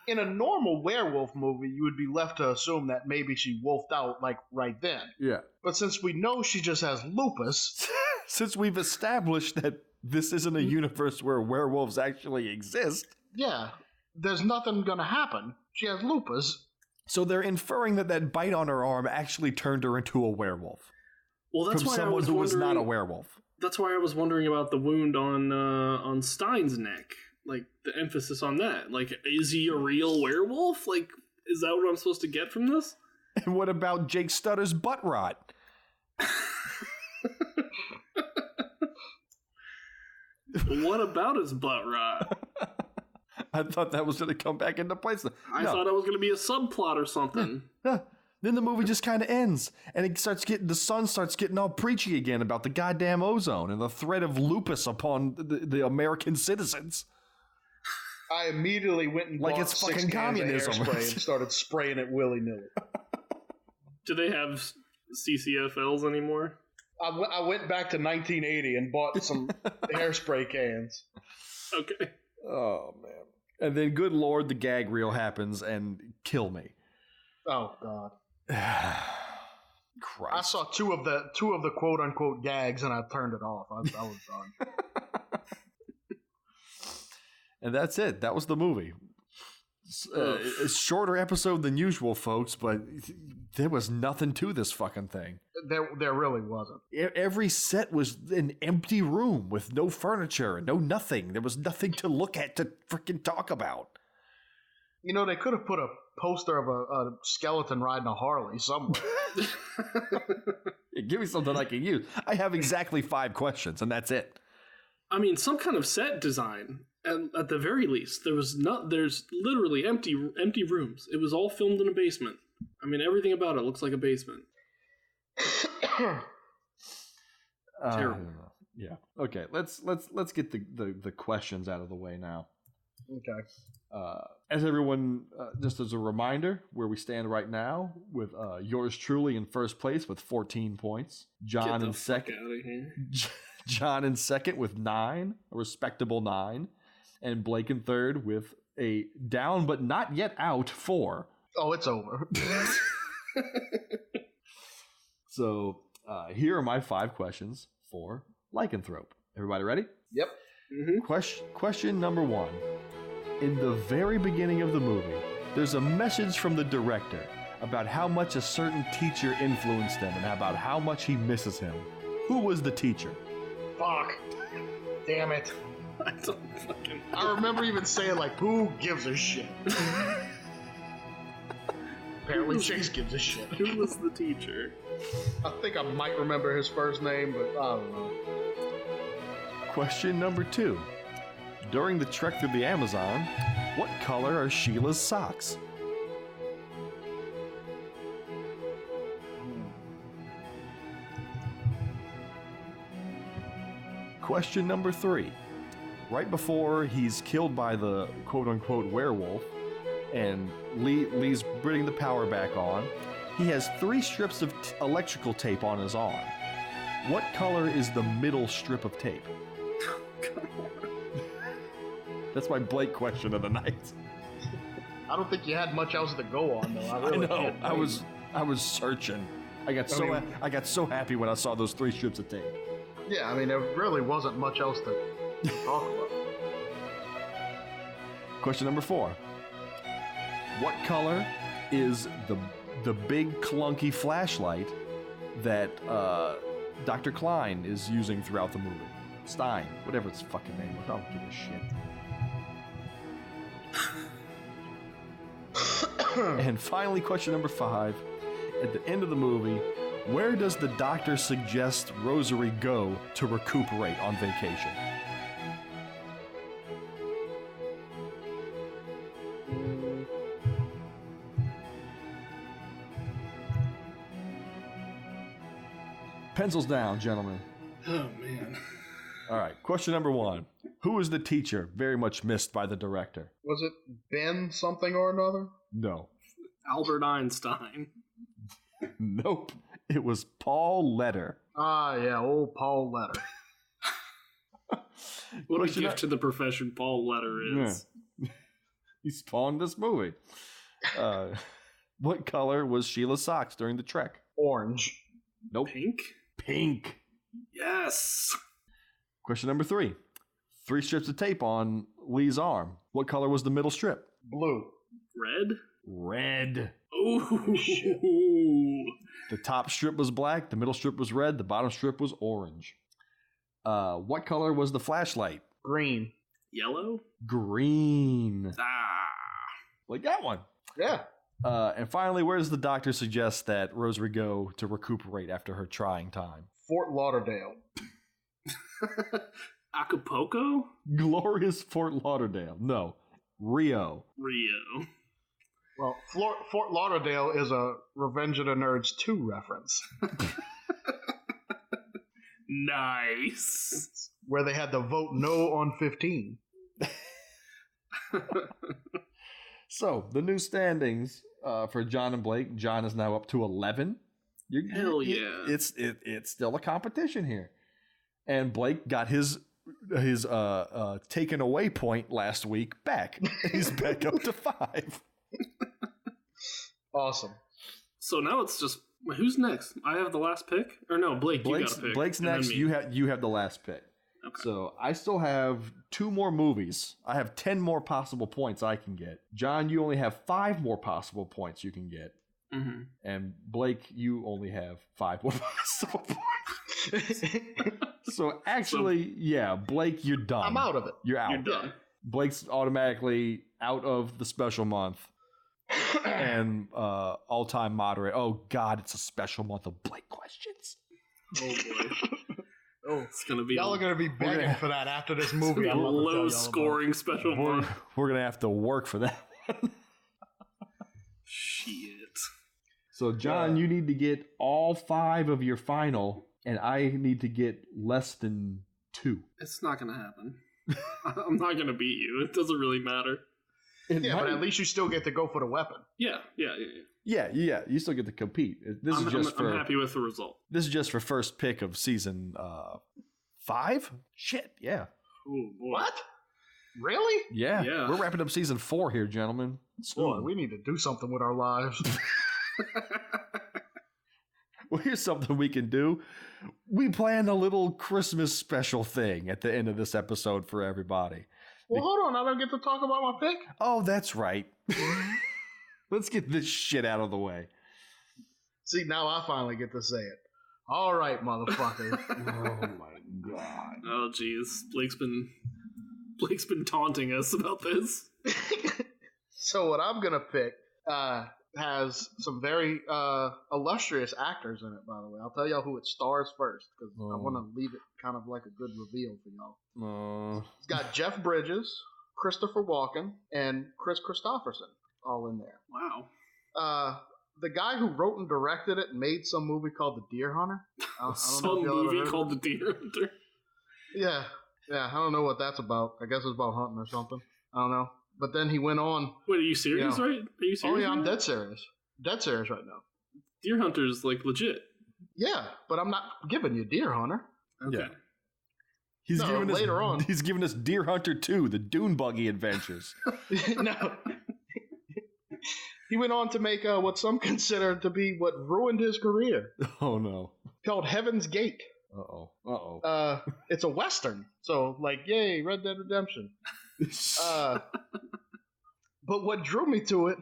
B: in a normal werewolf movie, you would be left to assume that maybe she wolfed out, like, right then.
A: Yeah.
B: But since we know she just has lupus...
A: Since we've established that this isn't a universe where werewolves actually exist...
B: Yeah. There's nothing gonna happen. She has lupus.
A: So they're inferring that bite on her arm actually turned her into a werewolf.
C: Well, that's
A: from
C: why
A: someone who was not a werewolf.
C: That's why I was wondering about the wound on Stein's neck. Like, the emphasis on that. Like, is he a real werewolf? Like, is that what I'm supposed to get from this?
A: And what about Jake Stutter's butt rot?
C: What about his butt rot?
A: I thought that was going to come back into place.
C: I thought it was going to be a subplot or something.
A: Yeah. Then the movie just kind of ends, and the sun starts getting all preachy again about the goddamn ozone and the threat of lupus upon the American citizens.
B: I immediately went and
A: like
B: bought
A: it's
B: 6
A: fucking communism
B: cans of hairspray and started spraying it willy-nilly.
C: Do they have CCFLs anymore?
B: I went back to 1980 and bought some hairspray cans.
C: Okay.
A: Oh, man. And then, good Lord, the gag reel happens and kill me.
B: Oh, God.
A: Christ.
B: I saw two of the quote-unquote gags, and I turned it off. I was done.
A: And that's it. That was the movie. A shorter episode than usual, folks, but there was nothing to this fucking thing.
B: There really wasn't.
A: Every set was an empty room with no furniture and no nothing. There was nothing to look at to freaking talk about.
B: You know, they could have put a poster of a skeleton riding a Harley somewhere.
A: Give me something I can use. I have exactly 5 questions, and that's it.
C: I mean, some kind of set design. And at the very least, there's literally empty rooms. It was all filmed in a basement. I mean, everything about it looks like a basement. Terrible.
A: Yeah. Okay. Let's get the questions out of the way now.
B: Okay.
A: As everyone, just as a reminder, where we stand right now with yours truly in first place with 14 points. John in second.
C: Out of here.
A: John in second with 9, a respectable 9. And Blake in third with a down but not yet out 4.
B: Oh, it's over.
A: So here are my 5 questions for Lycanthrope. Everybody ready?
B: Yep.
C: Mm-hmm.
A: Question number 1. In the very beginning of the movie, there's a message from the director about how much a certain teacher influenced him and about how much he misses him. Who was the teacher?
B: Fuck. Damn it.
C: I don't fucking know.
B: I remember even saying, like, who gives a shit? Apparently Chase gives a shit.
C: Who was the teacher?
B: I think I might remember his first name, but I don't know.
A: Question number 2. During the trek through the Amazon, what color are Sheila's socks? Question number 3. Right before he's killed by the quote-unquote werewolf, and Lee's putting the power back on, he has 3 strips of electrical tape on his arm. What color is the middle strip of tape?
C: Come on.
A: That's my Blake question of the night.
B: I don't think you had much else to go on, though. I really can't
A: I was searching. I got so happy when I saw those 3 strips of tape.
B: Yeah, I mean, there really wasn't much else to talk about.
A: Question number 4. What color is the big clunky flashlight that Dr. Klein is using throughout the movie? Stein, whatever its fucking name was. I don't give a shit. And finally, question number 5. At the end of the movie, where does the doctor suggest Rosary go to recuperate on vacation? Pencils down, gentlemen.
C: Oh, man.
A: All right, question number 1. Who is the teacher very much missed by the director?
B: Was it Ben something or another?
A: No.
C: Albert Einstein.
A: Nope. It was Paul Letter.
B: Ah, yeah, old Paul Letter.
C: What a gift to the profession Paul Letter is.
A: Yeah. He spawned this movie. What color was Sheila's socks during the trek?
B: Orange.
A: Nope.
C: Pink?
A: Pink.
C: Yes.
A: Question number 3. 3 strips of tape on Lee's arm. What color was the middle strip?
B: Blue.
C: Red?
A: Red.
C: Ooh.
B: Shit.
A: The top strip was black, the middle strip was red, the bottom strip was orange. What color was the flashlight?
B: Green.
C: Yellow?
A: Green.
C: Ah.
A: Like that one.
B: Yeah.
A: And finally, where does the doctor suggest that Rosary go to recuperate after her trying time?
B: Fort Lauderdale.
C: Acapulco?
A: Glorious Fort Lauderdale. No. Rio.
B: Well, Fort Lauderdale is a Revenge of the Nerds 2 reference.
C: Nice.
B: It's where they had to vote no on 15.
A: So, the new standings for John and Blake. John is now up to 11.
C: Hell yeah.
A: It's still a competition here. And Blake got his taken away point last week back. He's back up to 5.
B: Awesome.
C: So now it's just who's next? I have the last pick, or no? Blake, you got to pick.
A: Blake's next. You have the last pick.
C: Okay.
A: So I still have 2 more movies. I have 10 more possible points I can get. John, you only have 5 more possible points you can get.
C: Mm-hmm.
A: And Blake, you only have 5 more possible points. So actually, yeah, Blake, you're done.
B: I'm out of it.
A: You're out.
C: You're done.
A: Blake's automatically out of the special month. And all-time moderate. Oh, God, it's a special month of Blake questions.
C: Oh, boy. Oh, it's going to be...
B: Y'all are going to be begging for that after this movie.
C: A low-scoring special month.
A: We're going to have to work for that one.
C: Shit.
A: So, John, you need to get all 5 of your final, and I need to get less than 2.
C: It's not going to happen. I'm not going to beat you. It doesn't really matter.
B: But at least you still get to go for the weapon.
C: Yeah.
A: Yeah. You still get to compete. I'm
C: happy with the result.
A: This is just for first pick of season 5? Shit, yeah.
C: Ooh, boy.
B: What? Really?
A: Yeah. We're wrapping up season 4 here, gentlemen.
B: Boy, we need to do something with our lives.
A: Well, here's something we can do. We planned a little Christmas special thing at the end of this episode for everybody.
B: Well, hold on. I don't get to talk about my pick?
A: Oh, that's right. Let's get this shit out of the way.
B: See, now I finally get to say it. All right, motherfucker.
A: Oh, my God.
C: Oh, jeez. Blake's been taunting us about this.
B: So what I'm going to pick has some very illustrious actors in it, by the way. I'll tell y'all who it stars first, because I want to leave it kind of like a good reveal for y'all. It's got Jeff Bridges, Christopher Walken, and Chris Christopherson all in there.
C: Wow.
B: The guy who wrote and directed it made some movie called The Deer Hunter.
C: Some movie called The Deer Hunter?
B: Yeah, I don't know what that's about. I guess it's about hunting or something. I don't know. But then he went on.
C: Wait, are you serious, right? Are you serious?
B: Oh, yeah, I'm dead serious. Dead serious right now.
C: Deer Hunter's, like, legit.
B: Yeah, but I'm not giving you Deer Hunter.
C: Okay.
A: Yeah. He's giving us Deer Hunter 2, the Dune Buggy Adventures.
B: No. He went on to make what some consider to be what ruined his career.
A: Oh, no.
B: Called Heaven's Gate.
A: Uh-oh.
B: It's a Western. So, like, yay, Red Dead Redemption. But what drew me to it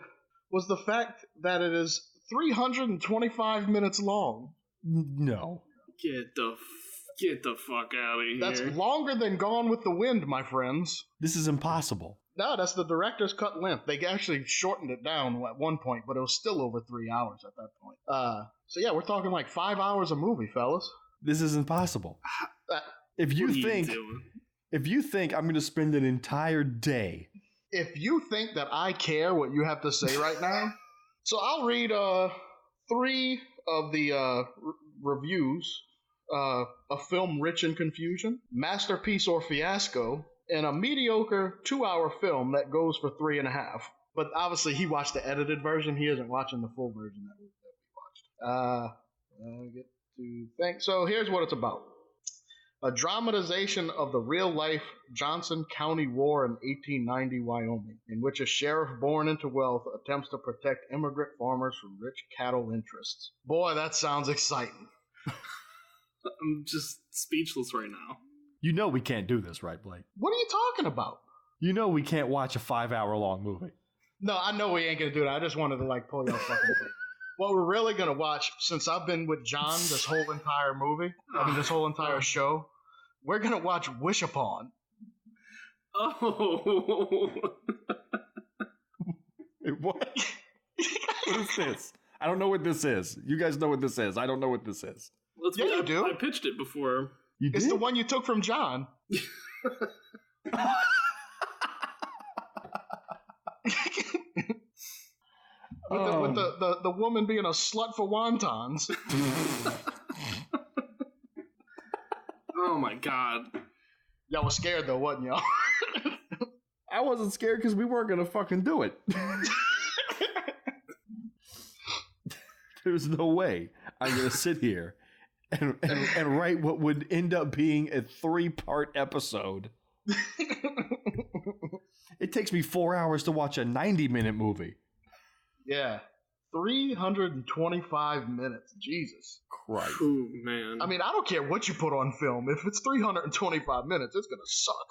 B: was the fact that it is 325 minutes long.
A: No.
C: Get the fuck out of here.
B: That's longer than Gone with the Wind, my friends.
A: This is impossible.
B: No, that's the director's cut length. They actually shortened it down at one point, but it was still over 3 hours at that point. So yeah, we're talking like 5 hours a movie, fellas.
A: This is impossible. If you think I'm going to spend an entire day.
B: If you think that I care what you have to say right now, so I'll read 3 of the reviews. A film rich in confusion, masterpiece or fiasco, and a mediocre 2-hour film that goes for 3.5. But obviously he watched the edited version. He isn't watching the full version that we watched. I get to think. So here's what it's about. A dramatization of the real-life Johnson County War in 1890 Wyoming, in which a sheriff born into wealth attempts to protect immigrant farmers from rich cattle interests. Boy, that sounds exciting.
C: I'm just speechless right now.
A: You know we can't do this, right, Blake?
B: What are you talking about?
A: You know we can't watch a 5-hour-long movie.
B: No, I know we ain't going to do that. I just wanted to, like, pull y'all fucking thing. What we're really going to watch, since I've been with John this whole entire movie, this whole entire show, we're going to watch Wish Upon.
C: Oh.
A: What? What is this? I don't know what this is. You guys know what this is. I don't know what this is.
B: You do.
C: I pitched it before.
B: It's the one you took from John. With the woman being a slut for wontons.
C: Oh my god.
B: Y'all was scared though, wasn't y'all?
A: I wasn't scared because we weren't going to fucking do it. There's no way I'm going to sit here and write what would end up being a 3-part episode. It takes me 4 hours to watch a 90-minute movie.
B: Yeah. 325 minutes. Jesus
A: Christ.
C: Ooh, man.
B: I mean, I don't care what you put on film. If it's 325 minutes, it's going to suck.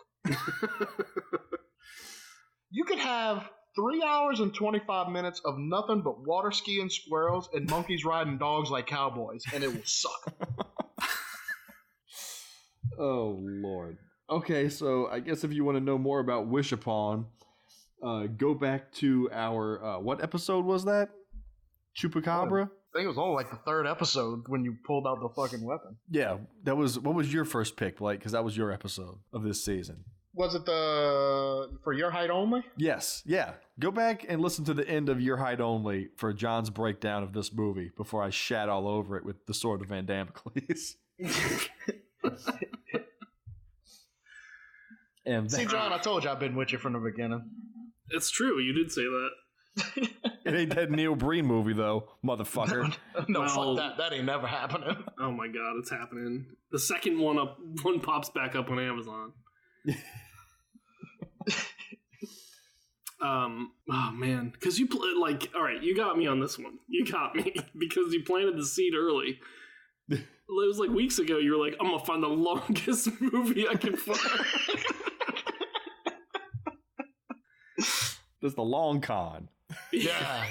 B: You could have 3 hours and 25 minutes of nothing but water skiing squirrels and monkeys riding dogs like cowboys, and it will suck.
A: Oh, Lord. Okay, so I guess if you want to know more about Wish Upon, go back to our, what episode was that? Chupacabra?
B: I think it was only like the 3rd episode when you pulled out the fucking weapon.
A: Yeah, what was your first pick, Blake? Because that was your episode of this season.
B: Was it for Your Height Only?
A: Yes, yeah. Go back and listen to the end of Your Height Only for John's breakdown of this movie before I shat all over it with the Sword of Van Damocles. And
B: see, John, I told you I've been with you from the beginning.
C: It's true. You did say that.
A: It ain't that Neil Breen movie, though, motherfucker.
B: No, fuck that. That ain't never happening.
C: Oh my god, it's happening. The second one pops back up on Amazon. Oh man, because you all right, you got me on this one. You got me because you planted the seed early. It was like weeks ago. You were like, "I'm gonna find the longest movie I can find."
A: There's the long con.
B: Yeah.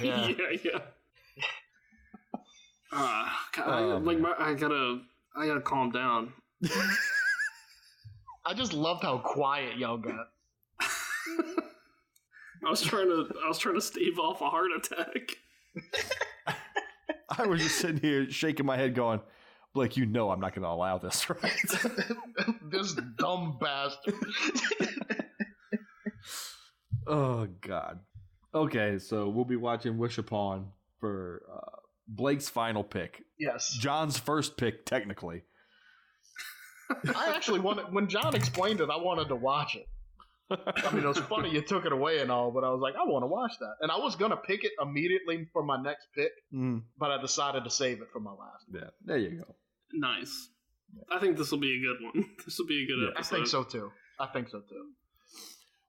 C: God, I gotta calm down.
B: I just loved how quiet y'all got.
C: I was trying to stave off a heart attack.
A: I was just sitting here shaking my head, going, "Blake, you know I'm not going to allow this, right?"
B: This dumb bastard.
A: Oh God. Okay, so we'll be watching Wish Upon for Blake's final pick.
B: Yes.
A: John's first pick, technically.
B: I actually wanted, when John explained it, I wanted to watch it. I mean, it was funny you took it away and all, but I was like, I want to watch that. And I was going to pick it immediately for my next pick, but I decided to save it for my last.
A: Yeah, there you go.
C: Nice. I think this will be a good one. This will be a good episode.
B: I think so too.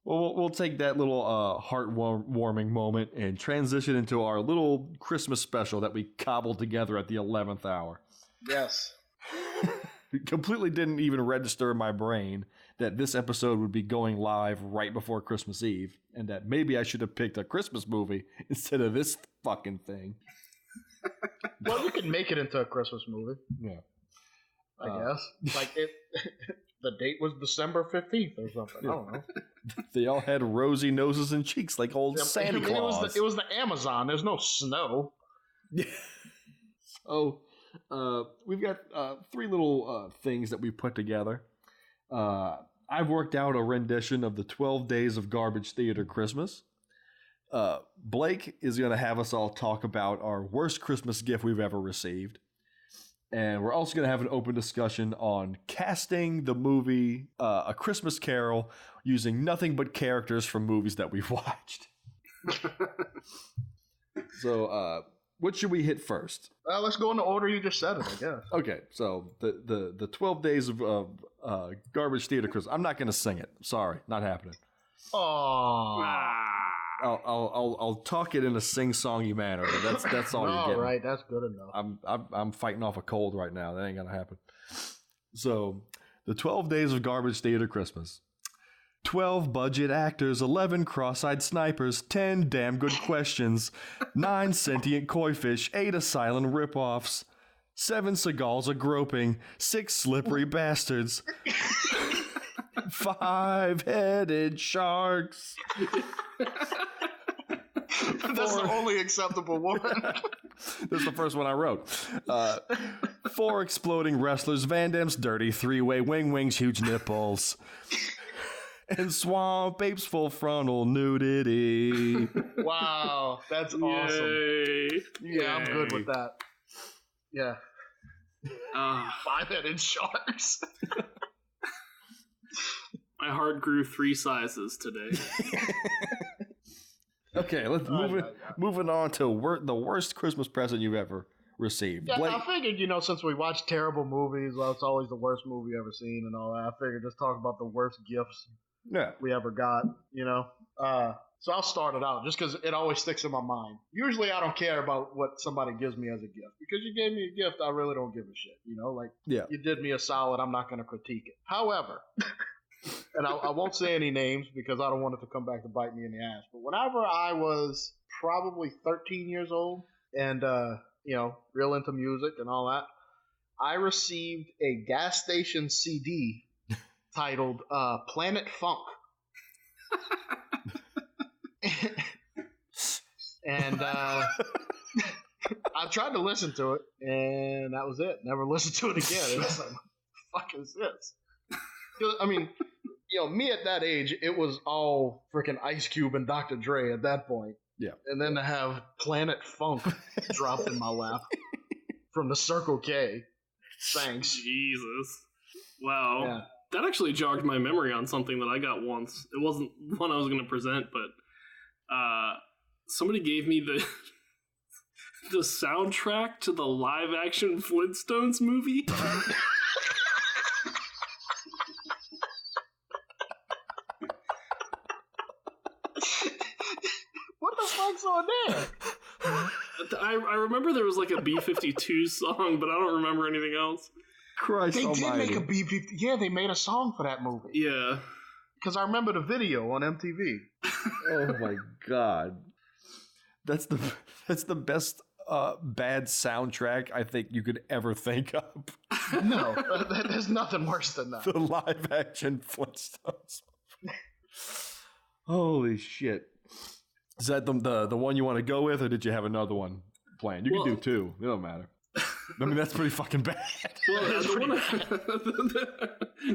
A: Well, we'll take that little heartwarming moment and transition into our little Christmas special that we cobbled together at the 11th hour.
B: Yes.
A: It completely didn't even register in my brain that this episode would be going live right before Christmas Eve, and that maybe I should have picked a Christmas movie instead of this fucking thing.
B: Well, you can make it into a Christmas movie.
A: Yeah.
B: I guess. Like it. The date was December 15th or something. I don't know.
A: They all had rosy noses and cheeks like old Santa Claus.
B: It was the Amazon. There's no snow.
A: Yeah. So, we've got three little things that we put together. I've worked out a rendition of the 12 Days of Garbage Theater Christmas. Blake is going to have us all talk about our worst Christmas gift we've ever received. And we're also going to have an open discussion on casting the movie A Christmas Carol using nothing but characters from movies that we've watched. So, what should we hit first?
B: Let's go in the order you just said it, I guess.
A: Okay, so the 12 Days of Garbage Theater Christmas. I'm not going to sing it. Sorry, not happening.
B: Oh.
A: I'll talk it in a sing-songy manner, but that's all you're getting.
B: All right, that's good enough.
A: I'm fighting off a cold right now. That ain't gonna happen. So, the 12 Days of Garbage Theater Christmas. 12 budget actors, 11 cross-eyed snipers, 10 damn good questions, 9 sentient koi fish, 8 silent rip-offs, 7 Seagulls a groping, 6 slippery bastards, 5-headed sharks.
B: That's the only acceptable one.
A: This is the first one I wrote. 4 exploding wrestlers, Van Damme's dirty 3-way, wing's huge nipples, and Swamp Ape's full frontal nudity.
B: Wow, that's awesome.
C: Yay.
B: Yeah, I'm good with that. Yeah. 5-headed sharks.
C: My heart grew 3 sizes today.
A: Okay, let's moving on to the worst Christmas present you've ever received.
B: Yeah,
A: Blake,
B: I figured, since we watch terrible movies, well, it's always the worst movie ever seen and all that. I figured just talk about the worst gifts we ever got, So I'll start it out just because it always sticks in my mind. Usually I don't care about what somebody gives me as a gift. Because you gave me a gift, I really don't give a shit. You did me a solid, I'm not going to critique it. However... And I won't say any names because I don't want it to come back to bite me in the ass. But whenever I was probably 13 years old and, real into music and all that, I received a gas station CD titled Planet Funk. And I tried to listen to it, and that was it. Never listened to it again. It was like, what the fuck is this? I mean, me at that age, it was all freaking Ice Cube and Dr. Dre at that point.
A: Yeah.
B: And then to have Planet Funk dropped in my lap from the Circle K. Thanks.
C: Jesus. Wow.
B: Yeah.
C: that actually jogged my memory on something that I got once. It wasn't one I was going to present, but somebody gave me the the soundtrack to the live-action Flintstones movie.
B: What the fuck's on there?
C: I remember there was like a B-52 song, but I don't remember anything else.
A: Christ
B: They
A: almighty.
B: did make a B-50. Yeah, they made a song for that movie.
C: Yeah.
B: Because I remember the video on MTV.
A: Oh my god. That's the best bad soundtrack I think you could ever think of.
B: No, there's nothing worse than that.
A: The live action Flintstones. Holy shit. Is that the one you want to go with, or did you have another one planned? You can do two. It don't matter. I mean, that's pretty fucking bad.
C: Well, the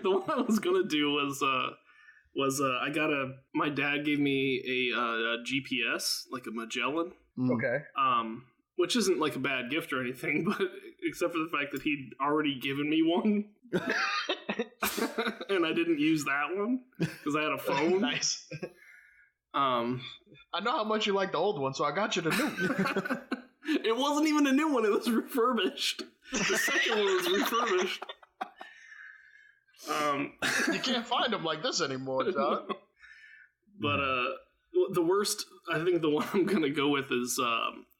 C: one I was gonna do was my dad gave me a GPS, like a Magellan.
B: Okay.
C: Which isn't like a bad gift or anything, but except for the fact that he'd already given me one. And I didn't use that one because I had a phone.
B: Nice. I know how much you like the old one, so I got you the new one.
C: It wasn't even a new one, it was refurbished. The second one was refurbished.
B: You can't find them like this anymore, John.
C: But the worst, I think the one I'm gonna go with is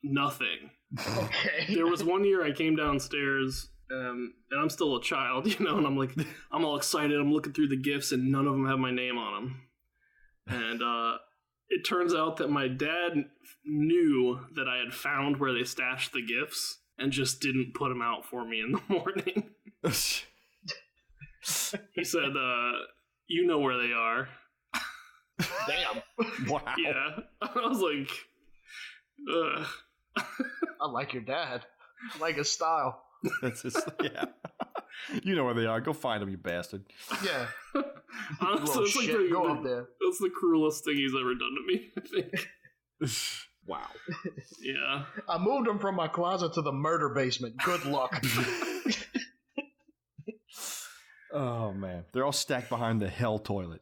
C: nothing.
B: Okay.
C: There was one year I came downstairs, and I'm still a child, you know, and I'm all excited. I'm looking through the gifts, and none of them have my name on them. And it turns out that my dad knew that I had found where they stashed the gifts and just didn't put them out for me in the morning. He said, you know where they are.
B: Damn.
A: Wow.
C: Yeah. I was like, ugh.
B: I like your dad. I like his style.
A: That's just, yeah. You know where they are. Go find them, you bastard.
B: Yeah.
C: Honestly, it's like
B: Go up there.
C: That's the cruelest thing he's ever done to me, I think.
A: Wow.
C: Yeah.
B: I moved him from my closet to the murder basement. Good luck.
A: Oh, man. They're all stacked behind the hell toilet.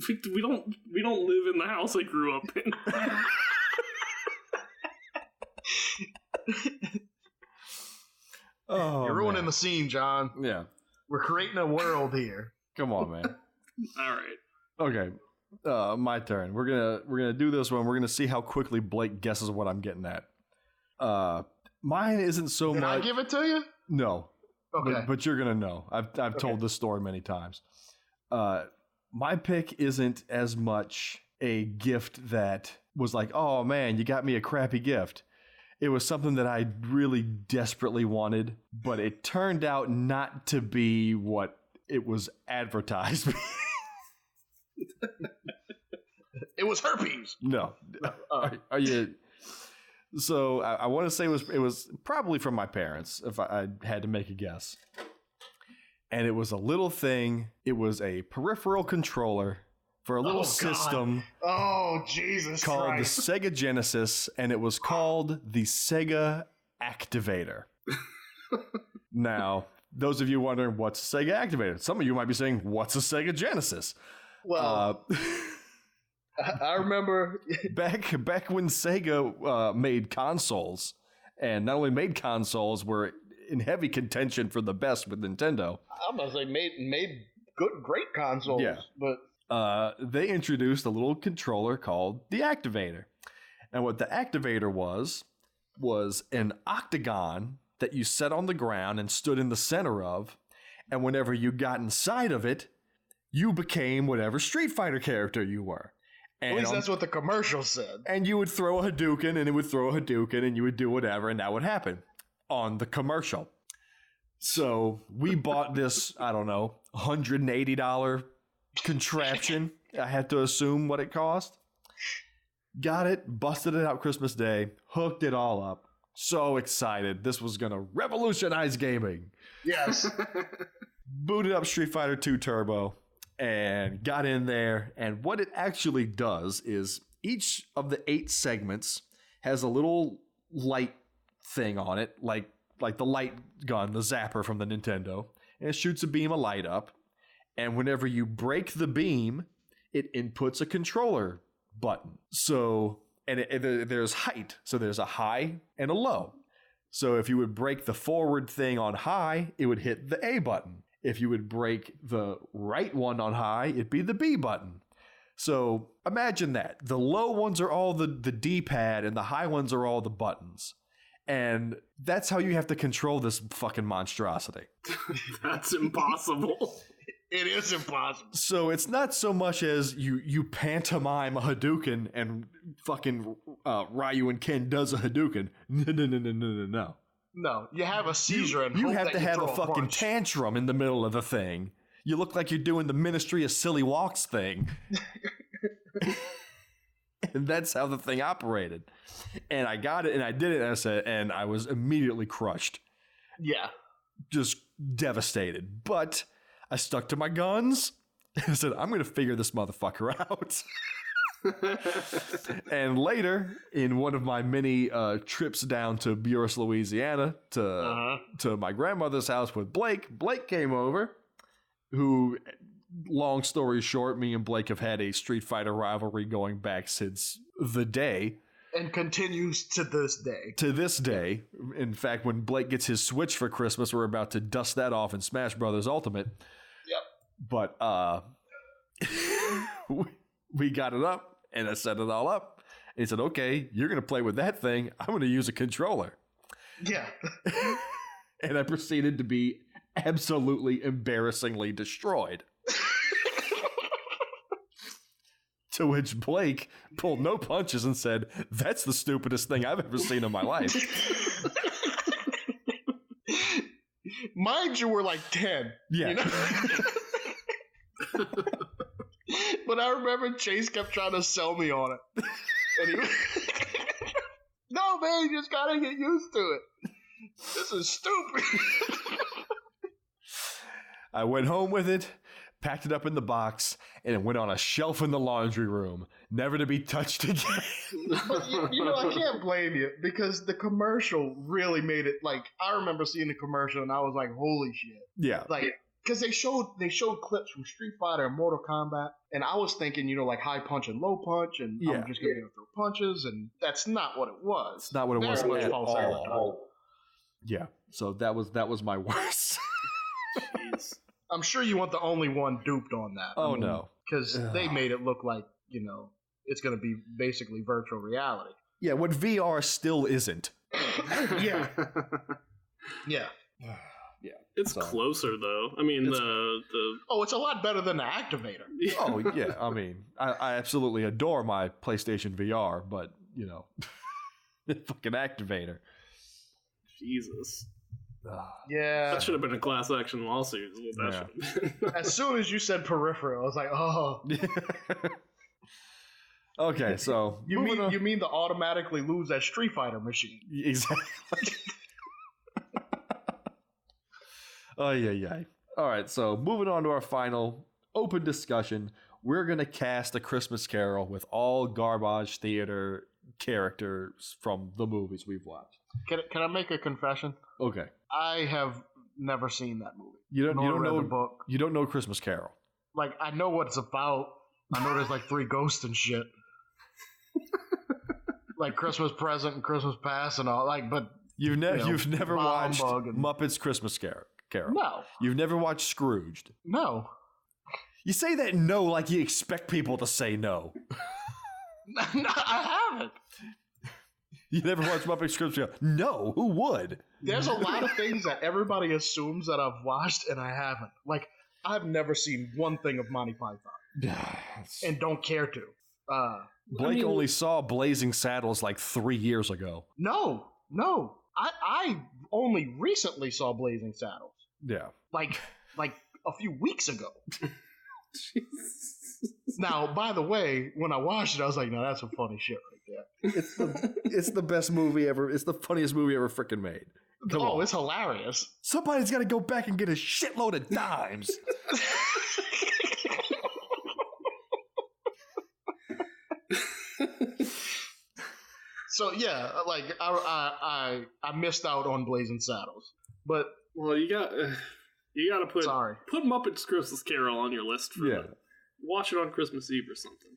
C: We don't live in the house I grew up in.
A: Oh,
B: You're ruining
A: man.
B: the scene, John.
A: Yeah.
B: We're creating a world here.
A: Come on, man.
C: All right.
A: Okay. My turn. We're gonna do this one. We're gonna see how quickly Blake guesses what I'm getting at. Mine isn't so
B: Did
A: much.
B: I give it to you?
A: No.
B: Okay.
A: But you're gonna know. I've told this story many times. My pick isn't as much a gift that was like, oh man, you got me a crappy gift. It was something that I really desperately wanted, but it turned out not to be what it was advertised.
B: It was herpes.
A: No. Are you? So I want to say it was probably from my parents, if I had to make a guess. And it was a little thing. It was a peripheral controller for a little system.
B: Oh, Jesus
A: called
B: Christ.
A: the Sega Genesis, and it was called the Sega Activator. Now, those of you wondering what's a Sega Activator, some of you might be saying, what's a Sega Genesis?
B: Well, I remember
A: back when Sega made consoles, and not only made consoles, were in heavy contention for the best with Nintendo.
B: I'm gonna say made great consoles.
A: Yeah.
B: But
A: they introduced a little controller called the Activator. And what the Activator was an octagon that you set on the ground and stood in the center of. And whenever you got inside of it, you became whatever Street Fighter character you were. And
B: at least that's what the commercial said.
A: And you would throw a Hadouken, and it would throw a Hadouken, and you would do whatever, and that would happen on the commercial. So we bought this, I don't know, $180 contraption. I had to assume what it cost. Got it, busted it out Christmas Day, hooked it all up. So excited. This was going to revolutionize gaming.
B: Yes.
A: Booted up Street Fighter 2 Turbo and got in there. And what it actually does is each of the 8 segments has a little light thing on it, like the light gun, the zapper from the Nintendo. and it shoots a beam of light up. And whenever you break the beam, it inputs a controller button. So, and there's height. So there's a high and a low. So if you would break the forward thing on high, it would hit the A button. If you would break the right one on high, it'd be the B button. So imagine that. The low ones are all the D-pad and the high ones are all the buttons. And that's how you have to control this fucking monstrosity.
C: That's impossible.
B: It is impossible.
A: So it's not so much as you pantomime a Hadouken and fucking Ryu and Ken does a Hadouken. No.
B: No, you have a seizure and
A: you
B: hope
A: have
B: that
A: to
B: you
A: have
B: throw
A: a fucking
B: punch.
A: tantrum in the middle of the thing. You look like you're doing the Ministry of Silly Walks thing. And that's how the thing operated. And I got it and I did it and I was immediately crushed.
B: Yeah.
A: Just devastated. But I stuck to my guns. I said, I'm going to figure this motherfucker out. And later, in one of my many trips down to Buras, Louisiana, to my grandmother's house with Blake came over, who, long story short, me and Blake have had a Street Fighter rivalry going back since the day.
B: And continues to this day.
A: To this day. In fact, when Blake gets his Switch for Christmas, we're about to dust that off in Smash Brothers Ultimate.
B: Yep.
A: But we got it up, and I set it all up. And he said, okay, you're going to play with that thing. I'm going to use a controller.
B: Yeah.
A: And I proceeded to be absolutely embarrassingly destroyed. To which Blake pulled no punches and said, that's the stupidest thing I've ever seen in my life.
B: Mind you, we're like 10.
A: Yeah.
B: You know? But I remember Chase kept trying to sell me on it. And he no, man, you just gotta get used to it. This is stupid.
A: I went home with it, packed it up in the box, and it went on a shelf in the laundry room, never to be touched again.
B: But you know, I can't blame you because the commercial really made it. Like, I remember seeing the commercial and I was like, holy shit.
A: Yeah.
B: Like, because they showed clips from Street Fighter and Mortal Kombat, and I was thinking, you know, like high punch and low punch, and I'm just going to be able to throw punches, and that's not what it was.
A: It's not what it was
B: Very
A: at
B: much false
A: all.
B: advertising.
A: Yeah. So that was my worst.
C: Jeez.
B: I'm sure you weren't the only one duped on that.
A: Oh, no.
B: Because they made it look like, you know, it's going to be basically virtual reality.
A: Yeah, what VR still isn't.
B: Yeah. Yeah.
A: Yeah.
C: It's closer though. I mean, the
B: Oh, it's a lot better than the Activator.
A: Oh, yeah. I mean, I absolutely adore my PlayStation VR, but, you know, fucking Activator.
C: Jesus.
B: Yeah.
C: That should have been a class action lawsuit. Is what that should have been.
B: As soon as you said peripheral, I was like, oh.
A: Okay, so
B: You mean to automatically lose that Street Fighter machine?
A: Exactly. Oh, yeah. All right, so moving on to our final open discussion, we're going to cast A Christmas Carol with all garbage theater characters from the movies we've watched.
B: Can I make a confession?
A: Okay.
B: I have never seen that movie.
A: You don't
B: read
A: know
B: the book.
A: You don't know Christmas Carol.
B: Like, I know what it's about. I know there's like 3 ghosts and shit. Like Christmas Present and Christmas Past and all. Like, but
A: You've never watched
B: and...
A: Muppets Christmas Carol.
B: No.
A: You've never watched Scrooged.
B: No.
A: You say that no like you expect people to say no.
B: No, I haven't.
A: You never watched Muppets Christmas Carol? No, who would?
B: There's a lot of things that everybody assumes that I've watched and I haven't. Like, I've never seen one thing of Monty Python. And don't care to.
A: Blake only saw Blazing Saddles like 3 years ago.
B: No. I only recently saw Blazing Saddles.
A: Yeah.
B: Like a few weeks ago. Now, by the way, when I watched it, I was like, no, that's some funny shit right there.
A: It's the best movie ever. It's the funniest movie ever freaking made. Come on.
B: It's hilarious.
A: Somebody's got to go back and get a shitload of dimes.
B: So yeah, like I missed out on Blazing Saddles, but
C: well, you got You gotta put Muppets Christmas Carol on your list for watch it on Christmas Eve or something.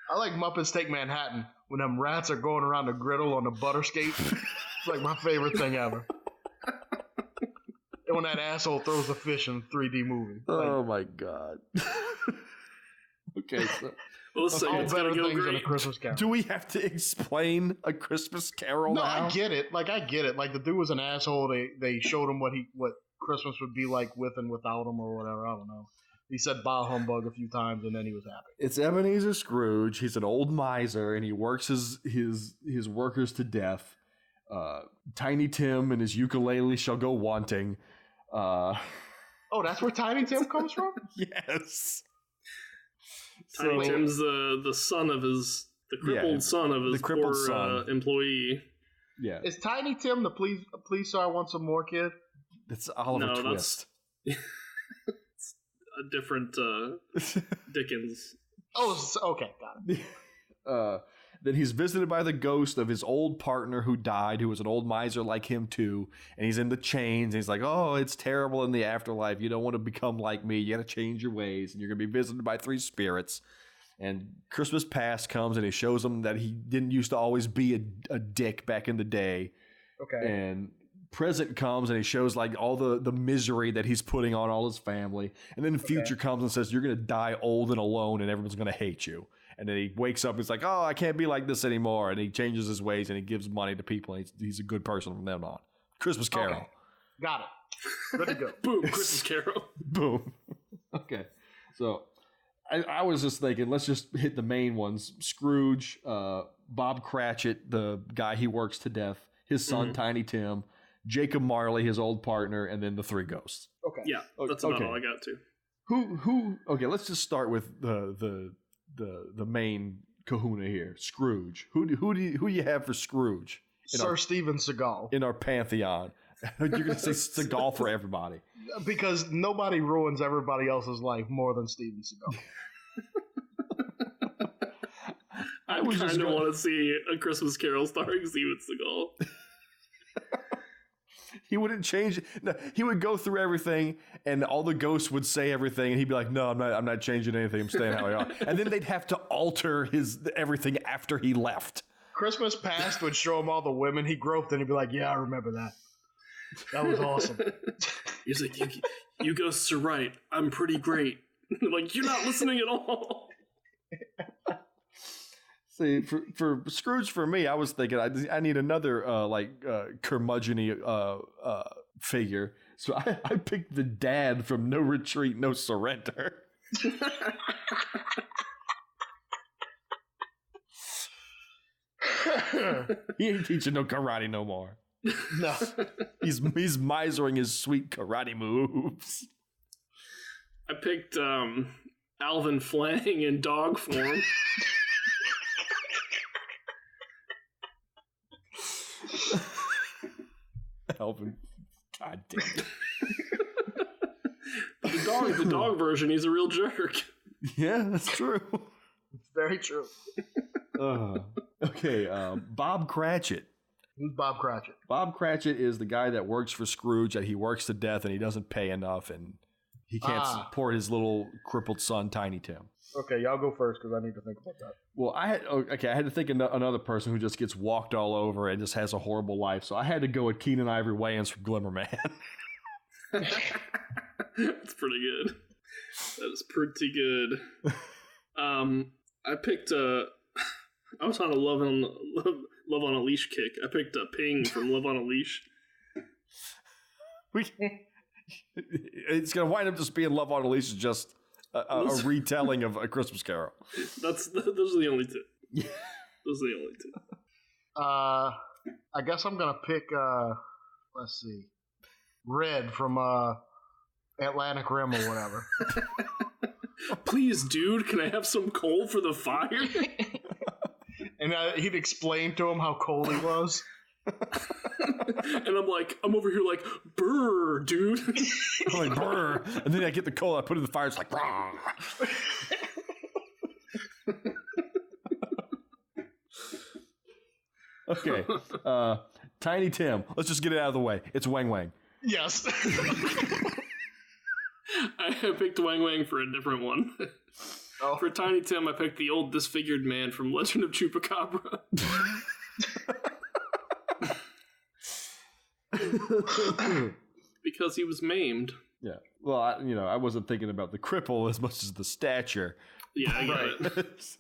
B: I like Muppets Take Manhattan when them rats are going around the griddle on the butter skate. It's like my favorite thing ever. And when that asshole throws a fish in a 3D movie.
A: Oh my god. Okay, so
B: all better things than A Christmas Carol.
A: Do we have to explain A Christmas Carol now?
B: No, I get it. Like the dude was an asshole. They showed him what Christmas would be like with and without him or whatever. I don't know. He said "bah humbug" a few times, and then he was happy.
A: It's Ebenezer Scrooge. He's an old miser, and he works his workers to death. Tiny Tim and his ukulele shall go wanting.
B: Oh, that's where Tiny Tim comes from?
A: Yes.
C: Tiny Tim's the son of the crippled son of his poor employee.
A: Yeah.
B: Is Tiny Tim the please sir I want some more kid?
A: It's Oliver Twist.
C: It's a different Dickens.
B: Oh, okay, got it.
A: Then he's visited by the ghost of his old partner who died, who was an old miser like him too, and he's in the chains, and he's like, oh, it's terrible in the afterlife. You don't want to become like me. You got to change your ways, and you're going to be visited by 3 spirits. And Christmas Past comes, and he shows him that he didn't used to always be a dick back in the day.
B: Okay.
A: And Present comes, and he shows like all the misery that he's putting on all his family. And then Future comes and says, you're going to die old and alone, and everyone's going to hate you. And then he wakes up and he's like, oh, I can't be like this anymore. And he changes his ways and he gives money to people. And he's a good person from then on. Christmas Carol.
B: Okay. Got it. Good to go.
C: Boom. Christmas Carol.
A: Boom. Okay. So I was just thinking, let's just hit the main ones. Scrooge, Bob Cratchit, the guy he works to death, his son, Tiny Tim, Jacob Marley, his old partner, and then the 3 ghosts.
B: Okay.
C: Yeah, that's about all I got to.
A: Who? Okay, let's just start with the main kahuna here, Scrooge. Who you have for Scrooge?
B: Sir Steven Seagal.
A: In our pantheon. You're going to say Seagal for everybody.
B: Because nobody ruins everybody else's life more than Steven Seagal.
C: I kind of want to see A Christmas Carol starring Steven Seagal.
A: He wouldn't change it. No, he would go through everything, and all the ghosts would say everything, and he'd be like, "No, I'm not changing anything. I'm staying how I am." And then they'd have to alter everything after he left.
B: Christmas Past would show him all the women he groped, and he'd be like, "Yeah, I remember that. That was awesome."
C: He's like, "You ghosts are right. I'm pretty great." Like, you're not listening at all.
A: See, for Scrooge, for me, I was thinking I need another curmudgeon-y figure. So I picked the dad from No Retreat, No Surrender. He ain't teaching no karate no more.
B: No.
A: He's misering his sweet karate moves.
C: I picked Alvin Flang in dog form.
A: Alvin, god damn it.
C: The dog version, he's a real jerk.
A: Yeah, that's true.
B: It's very true.
A: Okay, Bob Cratchit.
B: Who's Bob Cratchit?
A: Bob Cratchit is the guy that works for Scrooge, that he works to death and he doesn't pay enough and he can't support his little crippled son, Tiny Tim.
B: Okay, y'all go first because I need to think about that.
A: Well, I had to think of another person who just gets walked all over and just has a horrible life. So I had to go with Keenan Ivory Wayans from Glimmer Man.
C: That's pretty good. That is pretty good. I picked I was on a Love on a Leash kick. I picked a Ping from Love on a Leash.
A: It's gonna wind up just being Love on a Leash, just a retelling of A Christmas Carol.
C: Those are the only two. Those are the only two.
B: I guess I'm gonna pick. Let's see, Red from Atlantic Rim or whatever.
C: Please, dude, can I have some coal for the fire?
B: And he'd explain to him how cold he was.
C: And I'm over here like, brr, dude.
A: I'm like, brr. And then I get the coal, I put it in the fire, it's like, rah. Okay. Tiny Tim. Let's just get it out of the way. It's Wang Wang.
B: Yes.
C: I picked Wang Wang for a different one.
B: Oh.
C: For Tiny Tim, I picked the old disfigured man from Legend of Chupacabra. Because he was maimed.
A: Yeah. Well, I wasn't thinking about the cripple as much as the stature.
C: Yeah, I got it.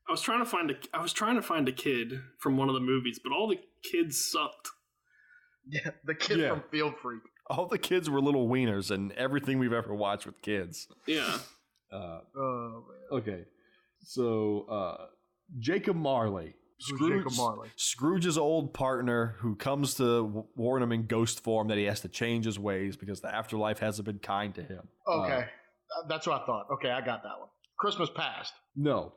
C: I was trying to find a kid from one of the movies, but all the kids sucked.
B: Yeah, the kid from Field Freak.
A: All the kids were little wieners and everything we've ever watched with kids.
C: Yeah.
B: Oh, man.
A: Okay. So, Jacob Marley.
B: Jacob Marley?
A: Scrooge's old partner who comes to warn him in ghost form that he has to change his ways because the afterlife hasn't been kind to him.
B: Okay. That's what I thought. Okay, I got that one. Christmas Past.
A: No.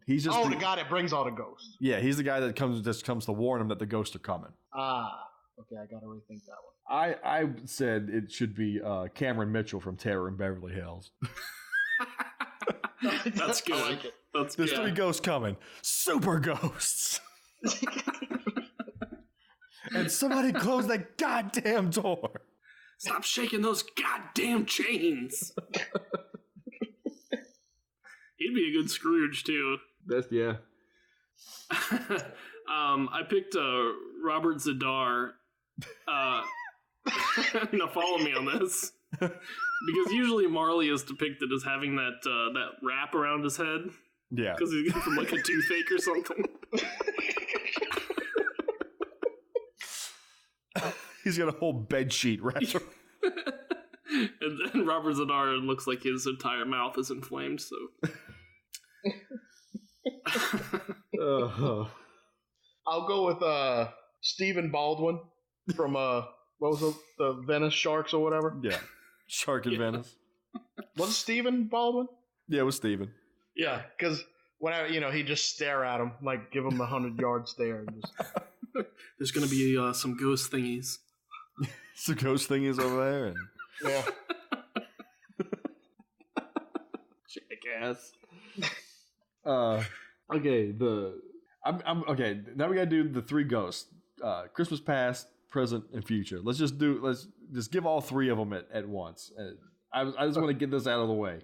A: He's just
B: the guy that brings all the ghosts.
A: Yeah, he's the guy that comes to warn him that the ghosts are coming.
B: Okay, I gotta rethink that one.
A: I said it should be Cameron Mitchell from Terror in Beverly Hills.
C: That's good.
B: I like it.
A: There's 3 ghosts coming. Super ghosts. And somebody close that goddamn door.
C: Stop shaking those goddamn chains. He'd be a good Scrooge too.
A: Yeah.
C: I picked Robert Zadar. Now follow me on this, because usually Marley is depicted as having that wrap around his head.
A: Yeah,
C: because he's from like a toothache or something.
A: He's got a whole bed sheet wrapped around.
C: And then Robert Zadar looks like his entire mouth is inflamed. So.
B: I'll go with Stephen Baldwin from what was it, the Venice Sharks or whatever?
A: Yeah, Shark in Venice.
B: Was it Stephen Baldwin?
A: Yeah, it was Stephen.
B: Yeah, because when he'd just stare at him, like give him the 100-yard stare. And just...
C: There's gonna be some ghost thingies.
A: Some ghost thingies over there, and
B: yeah.
A: Jackass. Okay, I'm okay. Now we gotta do the 3 ghosts: Christmas past, present, and future. Let's just give all 3 of them at once. I just want to get this out of the way.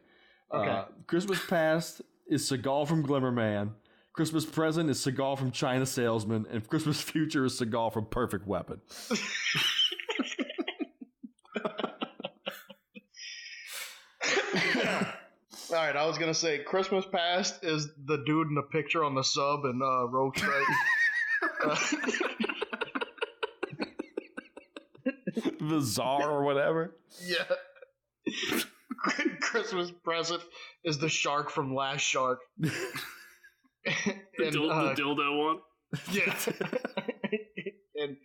B: Okay.
A: Christmas past is Seagal from Glimmerman. Christmas present is Seagal from China Salesman, and Christmas future is Seagal from Perfect Weapon.
B: All right, I was gonna say Christmas Past is the dude in the picture on the sub in Rogue Strike.
A: The Czar or whatever.
B: Yeah. Christmas present is the shark from Last Shark.
C: The dildo one.
B: Yeah. And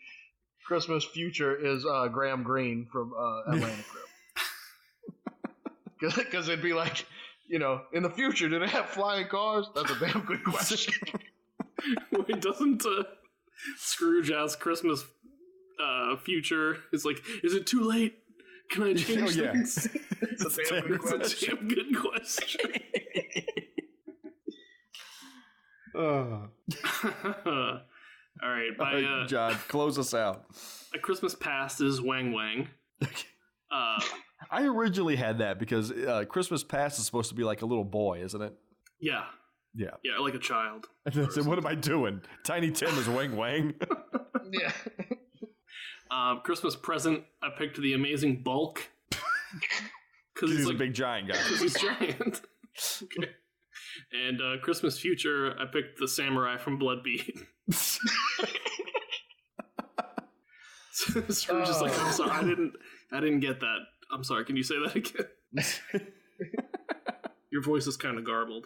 B: Christmas future is Graham Greene from Atlanta Crib. Because it'd be like, in the future, do they have flying cars? That's a damn good question.
C: Wait, doesn't Scrooge ask Christmas future? It's like, is it too late? Can I change things?
B: It's a damn good question.
C: It's a damn good question. All right,
A: John, close us out.
C: A Christmas Past is Wang Wang.
A: I originally had that because Christmas Past is supposed to be like a little boy, isn't it?
C: Yeah.
A: Yeah.
C: Yeah, like a child.
A: And I said, what am I doing? Tiny Tim is Wang Wang.
B: Yeah.
C: Christmas present, I picked the Amazing Bulk. Because
A: he's like a big giant guy.
C: Because he's giant. Okay. And Christmas future, I picked the samurai from Bloodbeat. Scrooge is like, I'm sorry, I didn't get that. I'm sorry, can you say that again? Your voice is kind of garbled.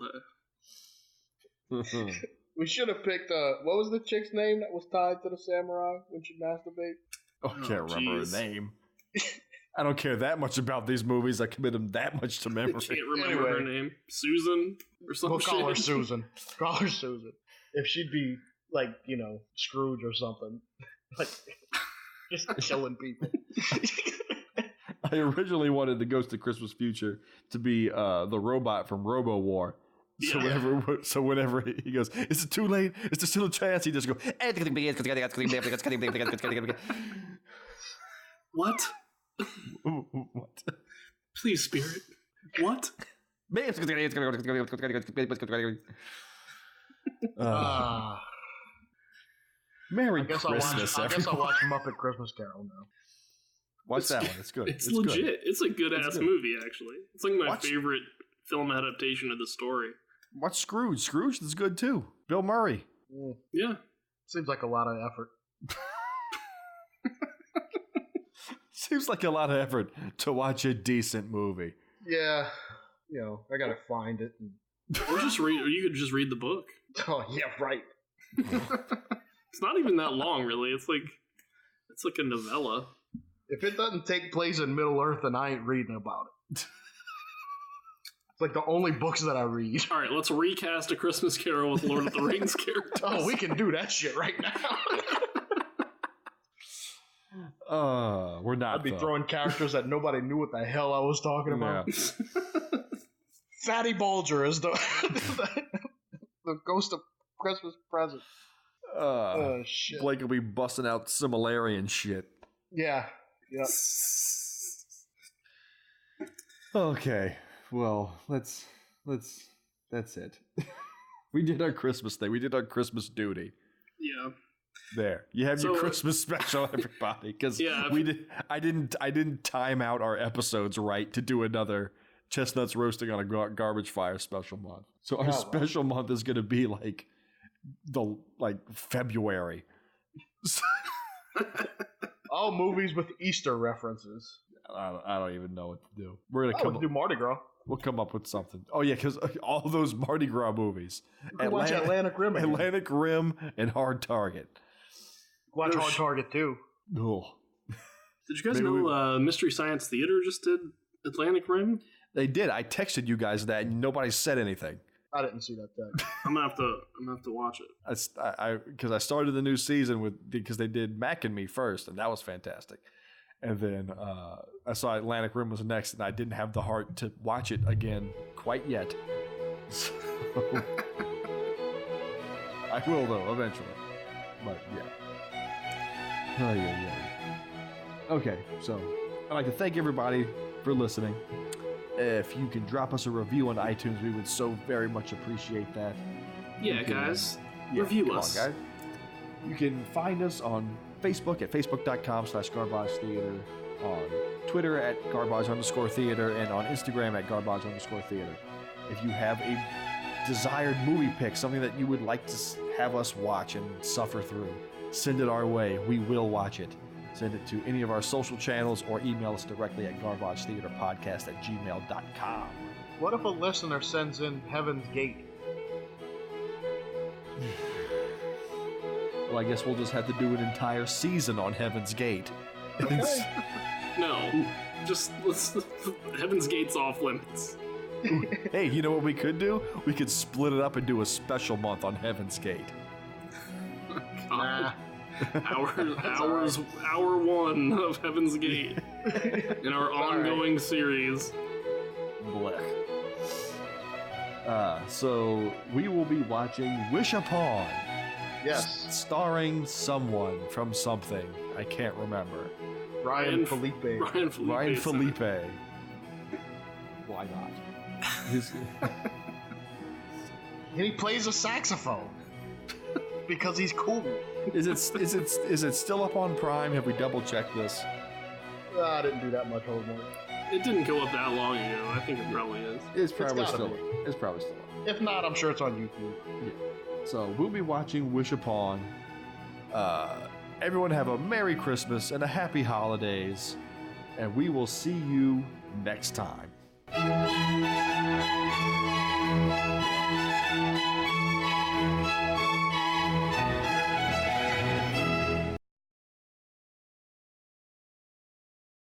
B: We should have picked, what was the chick's name that was tied to the samurai when she masturbated?
A: I can't remember her name. I don't care that much about these movies. I commit them that much to memory.
C: I can't remember her name. Susan or something.
B: We'll call her Susan. Call her Susan. If she'd be like, Scrooge or something. Like, just killing people.
A: I originally wanted the Ghost of Christmas Future to be the robot from Robo War. So whenever he goes, is it too late? Is there still a chance? He just goes,
C: what?
A: What?
C: Please, spirit. What?
A: Merry Christmas,
B: I guess I'll watch Muppet Christmas Carol now.
A: Watch that one. It's good.
C: It's legit. Good. It's a good-ass movie, actually. It's like my favorite film adaptation of the story.
A: Watch Scrooge. Scrooge is good, too. Bill Murray.
C: Yeah.
B: Seems like a lot of effort.
A: Seems like a lot of effort to watch a decent movie.
B: Yeah. I gotta find it.
C: Or you could just read the book.
B: Oh, yeah, right.
C: It's not even that long, really. It's like a novella.
B: If it doesn't take place in Middle Earth, then I ain't reading about it. It's like the only books that I read.
C: All right, let's recast A Christmas Carol with Lord of the Rings characters.
B: Oh, we can do that shit right now.
A: We're not.
B: I'd be throwing characters that nobody knew what the hell I was talking about. Yeah. Fatty Bulger is the ghost of Christmas present. Shit.
A: Blake will be busting out Similarian shit.
B: Yeah. Yep.
A: Okay. Well, that's it. We did our Christmas thing. We did our Christmas duty.
C: Yeah.
A: There. You have your Christmas special, everybody. Because I didn't time out our episodes right to do another Chestnuts Roasting on a Garbage Fire special month. So our special month is going to be like February.
B: All movies with Easter references.
A: I don't even know what to do. We're gonna
B: do Mardi Gras.
A: We'll come up with something. Oh yeah, because all those Mardi Gras movies.
B: Watch Atlantic Rim.
A: Atlantic Rim and Hard Target.
B: Watch Hard Target too.
A: Oh.
C: Did you guys know Mystery Science Theater just did Atlantic Rim?
A: They did. I texted you guys that and nobody said anything.
B: I didn't see that tag.
C: I'm gonna have to watch it.
A: Because I started the new season because they did Mac and Me first, and that was fantastic. And then I saw Atlantic Rim was next, and I didn't have the heart to watch it again quite yet. So I will though eventually. But yeah. Oh yeah. Okay, so I'd like to thank everybody for listening. If you can drop us a review on iTunes, we would so very much appreciate that.
C: Yeah, guys. Review us.
A: On, guys. You can find us on Facebook at facebook.com/Garbage Theater, on Twitter at Garbage_Theater, and on Instagram at Garbage_Theater. If you have a desired movie pick, something that you would like to have us watch and suffer through, send it our way. We will watch it. Send it to any of our social channels or email us directly at garbagetheaterpodcast@gmail.com.
B: What if a listener sends in Heaven's Gate?
A: Well, I guess we'll just have to do an entire season on Heaven's Gate.
B: Okay.
C: No, just Heaven's Gate's off limits.
A: Hey, you know what we could do? We could split it up and do a special month on Heaven's Gate.
B: Nah.
C: Hour one of Heaven's Gate in our ongoing series.
A: Blech. So we will be watching Wish Upon.
B: Yes.
A: Starring someone from something. I can't remember.
B: Ryan Felipe.
A: Ryan Felipe. Why not?
B: And he plays a saxophone. Because he's cool.
A: Is it still up on Prime? Have we double checked this?
B: I didn't do that much homework.
C: It didn't go up that long ago. I think it probably is.
A: It's probably still up.
B: If not, I'm sure it's on YouTube.
A: Yeah. So we'll be watching Wish Upon. Everyone have a Merry Christmas and a Happy Holidays, and we will see you next time.